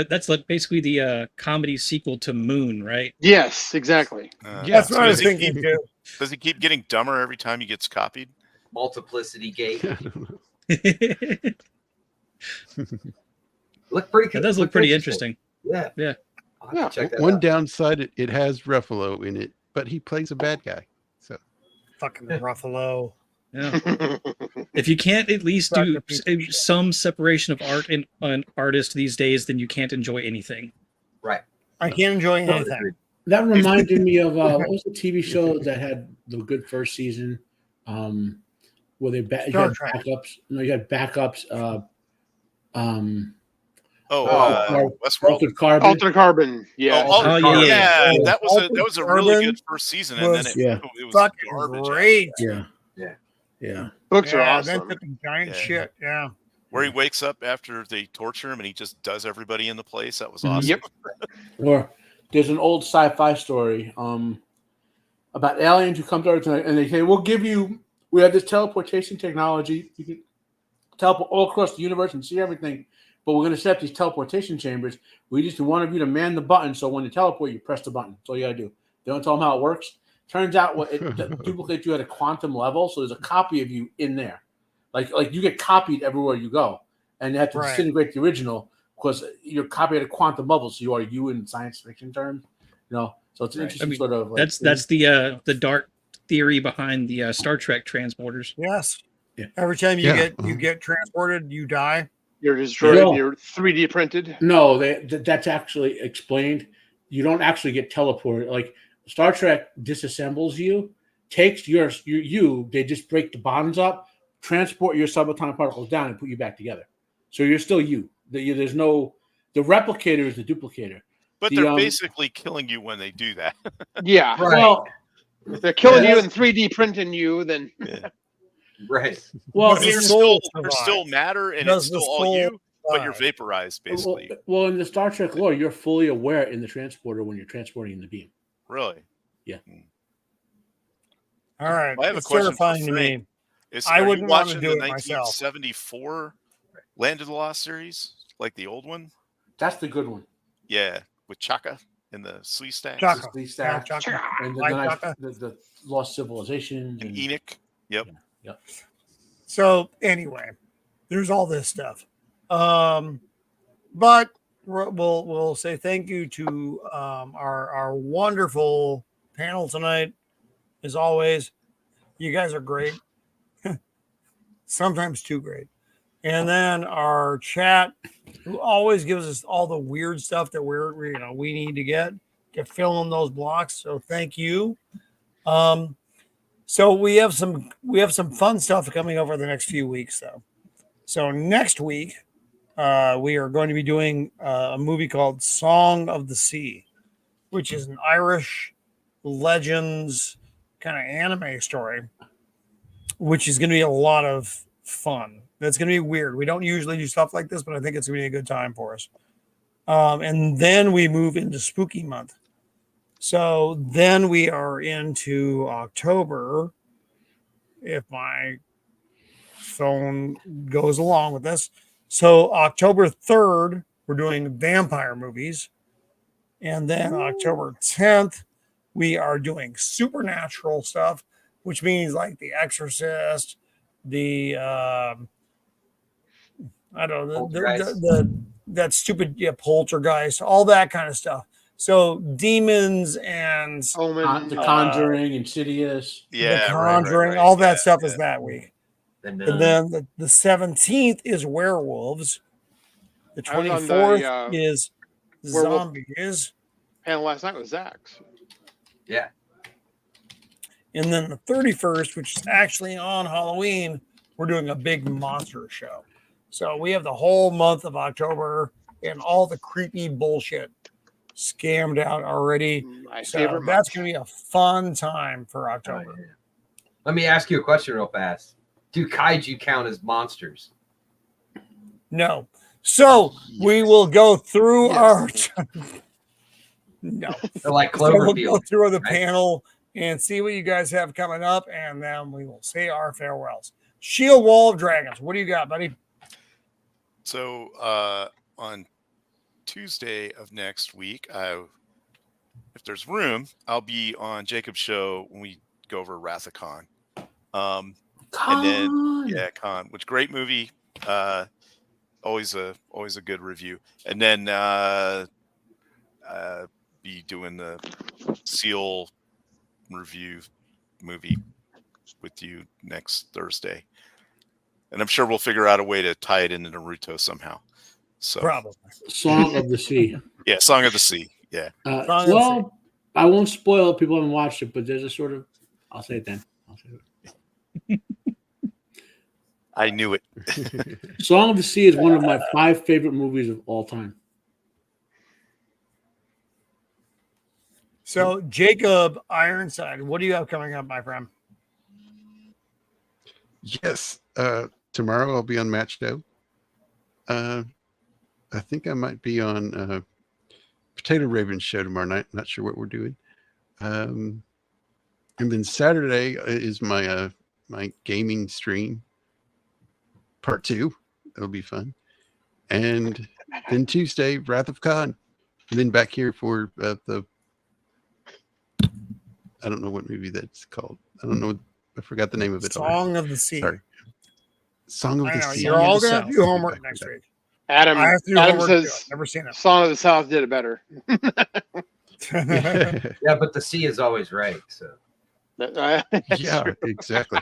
that's like basically the comedy sequel to Moon, right? Yes, exactly. That's what I was thinking too. Does he keep getting dumber every time he gets copied? Multiplicity gate. Look pretty good. It does look pretty interesting. Yeah. Yeah. One downside, it has Ruffalo in it, but he plays a bad guy. So fucking Ruffalo. Yeah. If you can't at least do some separation of art and an artist these days, then you can't enjoy anything. Right. I can't enjoy anything. That reminded me of what was the TV show that had the good first season, where they you had backups. No, you had backups. Westworld. Altered Carbon. Yeah. Yeah. That was a really good first season, and then it was fucking garbage. great. Yeah. Books are awesome. Then took giant shit. Yeah. Where he wakes up after they torture him and he just does everybody in the place. That was awesome. Yep. Or there's an old sci-fi story about aliens who come to Earth and they say, we have this teleportation technology. You can teleport all across the universe and see everything, but we're going to set up these teleportation chambers. We just want one of you to man the button, so when you teleport, you press the button. That's all you got to do. They don't tell them how it works. Turns out it duplicates you at a quantum level, so there's a copy of you in there. Like you get copied everywhere you go, and you have to disintegrate the original. because you're copying a quantum bubble, so you are you in science fiction terms. So it's an interesting sort of. Like, that's the dark theory behind the Star Trek transporters. Yes. Yeah. Every time you get transported, you die. You're destroyed. You're 3D printed. No, that's actually explained. You don't actually get teleported. Like Star Trek disassembles you, takes you. They just break the bonds up, transport your subatomic particles down, and put you back together. So you're still you. There's no the replicator is the duplicator. But they're basically killing you when they do that. Yeah. Right. Well, if they're killing you and 3D printing you, then right. Well, there's still matter and it's still all you, but you're vaporized basically. Well, in the Star Trek lore, you're fully aware in the transporter when you're transporting the beam. Really? Yeah. All right. Well, I have it's a question terrifying for to Frank. me. Are wouldn't you want watching to do the it myself. 1974 Land of the Lost series, like the old one? That's the good one. Yeah, with Chaka and the Slee Stacks. Chaka. Slee Stacks. Yeah, Chaka. And Chaka. the Lost Civilizations. And Enoch. Yep. Yep. So anyway, there's all this stuff. But we'll say thank you to our wonderful panel tonight. As always, you guys are great. Sometimes too great. And then our chat, who always gives us all the weird stuff that we need to get fill in those blocks. So thank you. So we have some fun stuff coming over the next few weeks, though. So next week, we are going to be doing a movie called Song of the Sea, which is an Irish legends kind of anime story, which is going to be a lot of fun. That's going to be weird. We don't usually do stuff like this, but I think it's going to be a good time for us. And then we move into spooky month. So then we are into October, if my phone goes along with this. So October 3rd, we're doing vampire movies. And then October 10th, we are doing supernatural stuff, which means like The Exorcist, the I don't know, that stupid poltergeist, all that kind of stuff. So demons and The Conjuring, Insidious, The Conjuring, all that stuff is that week. And then the 17th is werewolves. The 24th is zombies. And last night was Zach's. Yeah. And then the 31st, which is actually on Halloween, we're doing a big monster show. So we have the whole month of October and all the creepy bullshit scammed out already. So that's going to be a fun time for October. Oh, yeah. Let me ask you a question real fast. Do kaiju count as monsters? No. So we will go through our... No. They're like So we'll Cloverfield. go through the panel and see what you guys have coming up, and then we will say our farewells. Shield Wall of Dragons. What do you got, buddy? So on Tuesday of next week, if there's room, I'll be on Jacob's show when we go over Wrath of Khan. And then Khan, which great movie. Always a good review. And then be doing the Seal review movie with you next Thursday. And I'm sure we'll figure out a way to tie it into Naruto somehow. So probably Song of the Sea. Yeah, Song of the Sea. Yeah. Well, I won't spoil it. People haven't watched it, but there's a sort of. I'll say it then. I knew it. Song of the Sea is one of my 5 favorite movies of all time. So Jacob Ironside, what do you have coming up, my friend? Yes. Tomorrow I'll be on Match Show. I think I might be on Potato Raven's show tomorrow night. Not sure what we're doing. And then Saturday is my my gaming stream, part 2. It'll be fun. And then Tuesday, Wrath of Khan. And then back here for the I don't know what movie that's called. I don't know. I forgot the name of it. Song of the Sea. Sorry. Song of the Sea. You're all going to do homework next week. Adam I have to do Adam homework too. says I've never seen it. Song of the South did it better. Yeah, but the C is always right. So Yeah, exactly.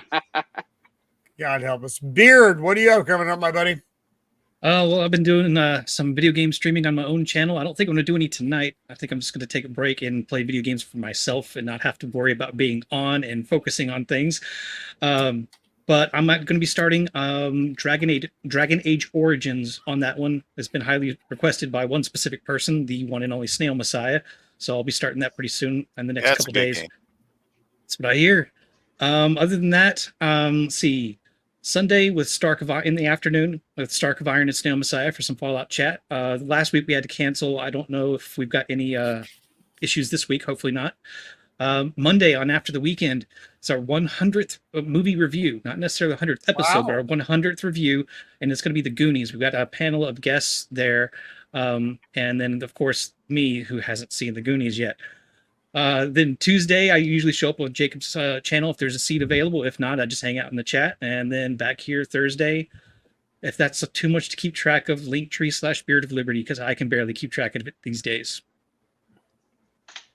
God help us. Beard, what do you have coming up, my buddy? Well, I've been doing some video game streaming on my own channel. I don't think I'm going to do any tonight. I think I'm just going to take a break and play video games for myself and not have to worry about being on and focusing on things. But I'm going to be starting Dragon Age Origins on that one. It's been highly requested by one specific person, the one and only Snail Messiah. So I'll be starting that pretty soon in the next couple days. Game. That's what I hear. Other than that, let's see. Sunday with Stark of in the afternoon with Stark of Iron and Snail Messiah for some Fallout chat. Last week we had to cancel. I don't know if we've got any issues this week. Hopefully not. Monday on After the Weekend, it's our 100th movie review, not necessarily the 100th episode, but our 100th review, and it's going to be The Goonies. We've got a panel of guests there, and then of course me, who hasn't seen The Goonies yet. Then Tuesday, I usually show up on Jacob's channel if there's a seat available. If not, I just hang out in the chat. And then back here Thursday, if that's too much to keep track of, Linktree/Beard of Liberty, because I can barely keep track of it these days.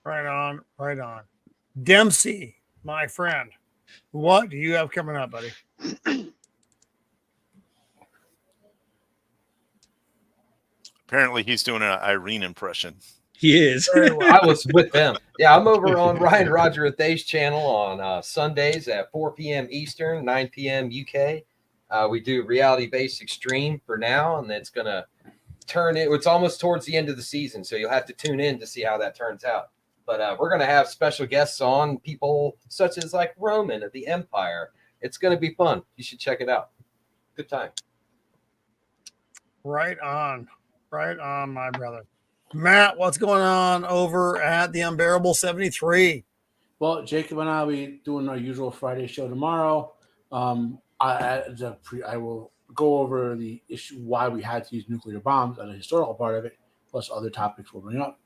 Right on, right on. Dempsey, my friend, what do you have coming up, buddy? Apparently, he's doing an Irene impression. He is. I was with them. Yeah, I'm over on Ryan Roger Athay's channel on Sundays at 4 p.m. Eastern, 9 p.m. UK. We do reality-based extreme for now, and it's going to turn it. It's almost towards the end of the season, so you'll have to tune in to see how that turns out. But we're going to have special guests on, people such as like Roman of the Empire. It's going to be fun. You should check it out. Good time. Right on, my brother. Matt, what's going on over at the Unbearable 73? Well, Jacob and I will be doing our usual Friday show tomorrow. I will go over the issue why we had to use nuclear bombs and the historical part of it, plus other topics we'll bring up.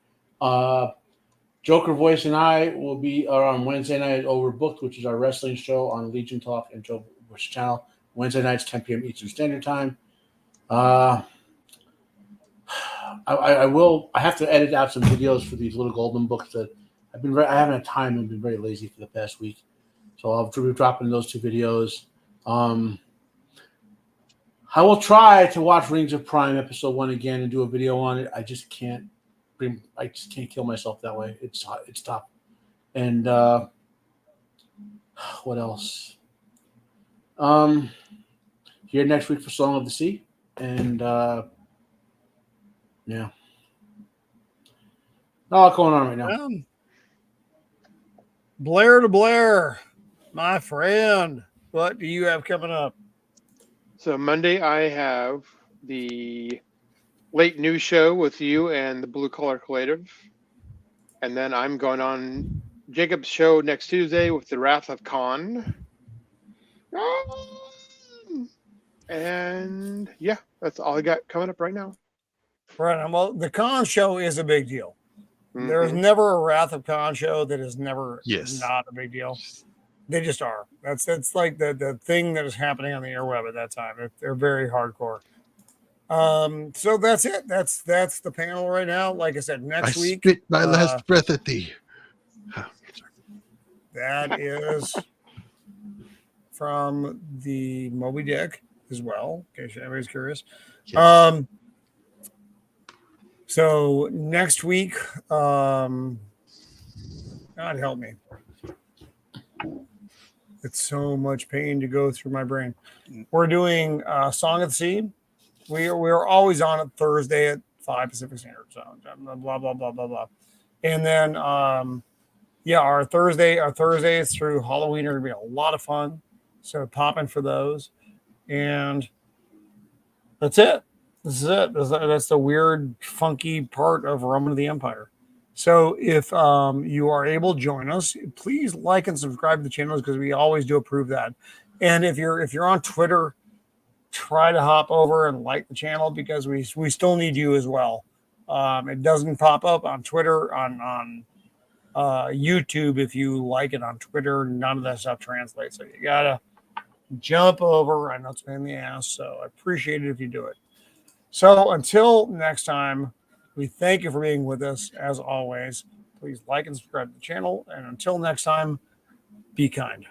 Joker Voice and I will be on Wednesday night Overbooked, which is our wrestling show on Legion Talk and Joe Bush channel. Wednesday nights, 10 p.m. Eastern Standard Time. I have to edit out some videos for these little golden books that I haven't had time and been very lazy for the past week. So I'll be dropping those 2 videos. I will try to watch Rings of Prime episode 1 again and do a video on it. I just can't kill myself that way. It's tough. And what else? Here next week for Song of the Sea. And yeah. Not a lot going on right now. Blair to Blair, my friend, what do you have coming up? So Monday I have the late news show with you and the Blue Collar Collective. And then I'm going on Jacob's show next Tuesday with the Wrath of Khan. And yeah, that's all I got coming up right now. Right. Well, the Khan show is a big deal. Mm-hmm. There's never a Wrath of Khan show that is never Yes. not a big deal. They just are. That's like the thing that is happening on the airweb at that time. They're very hardcore. So that's it. That's the panel right now. Like I said, next week. Spit my last breath at thee. That is from the Moby Dick as well, in case anybody's curious. Yes. So next week, God help me. It's so much pain to go through my brain. We're doing Song of the Sea. We're always on it Thursday at 5 Pacific Standard Zone. Blah blah blah blah blah. And then our Thursdays through Halloween are gonna be a lot of fun. So pop in for those. And that's it. This is it. That's the weird, funky part of Roman of the Empire. So if you are able to join us, please like and subscribe to the channels because we always do approve that. And if you're on Twitter, try to hop over and like the channel because we still need you as well. It doesn't pop up on Twitter, on YouTube. If you like it on Twitter, none of that stuff translates. So you gotta jump over. I know it's a pain in the ass, so I appreciate it if you do it. So until next time, we thank you for being with us. As always, please like and subscribe to the channel. And until next time, be kind.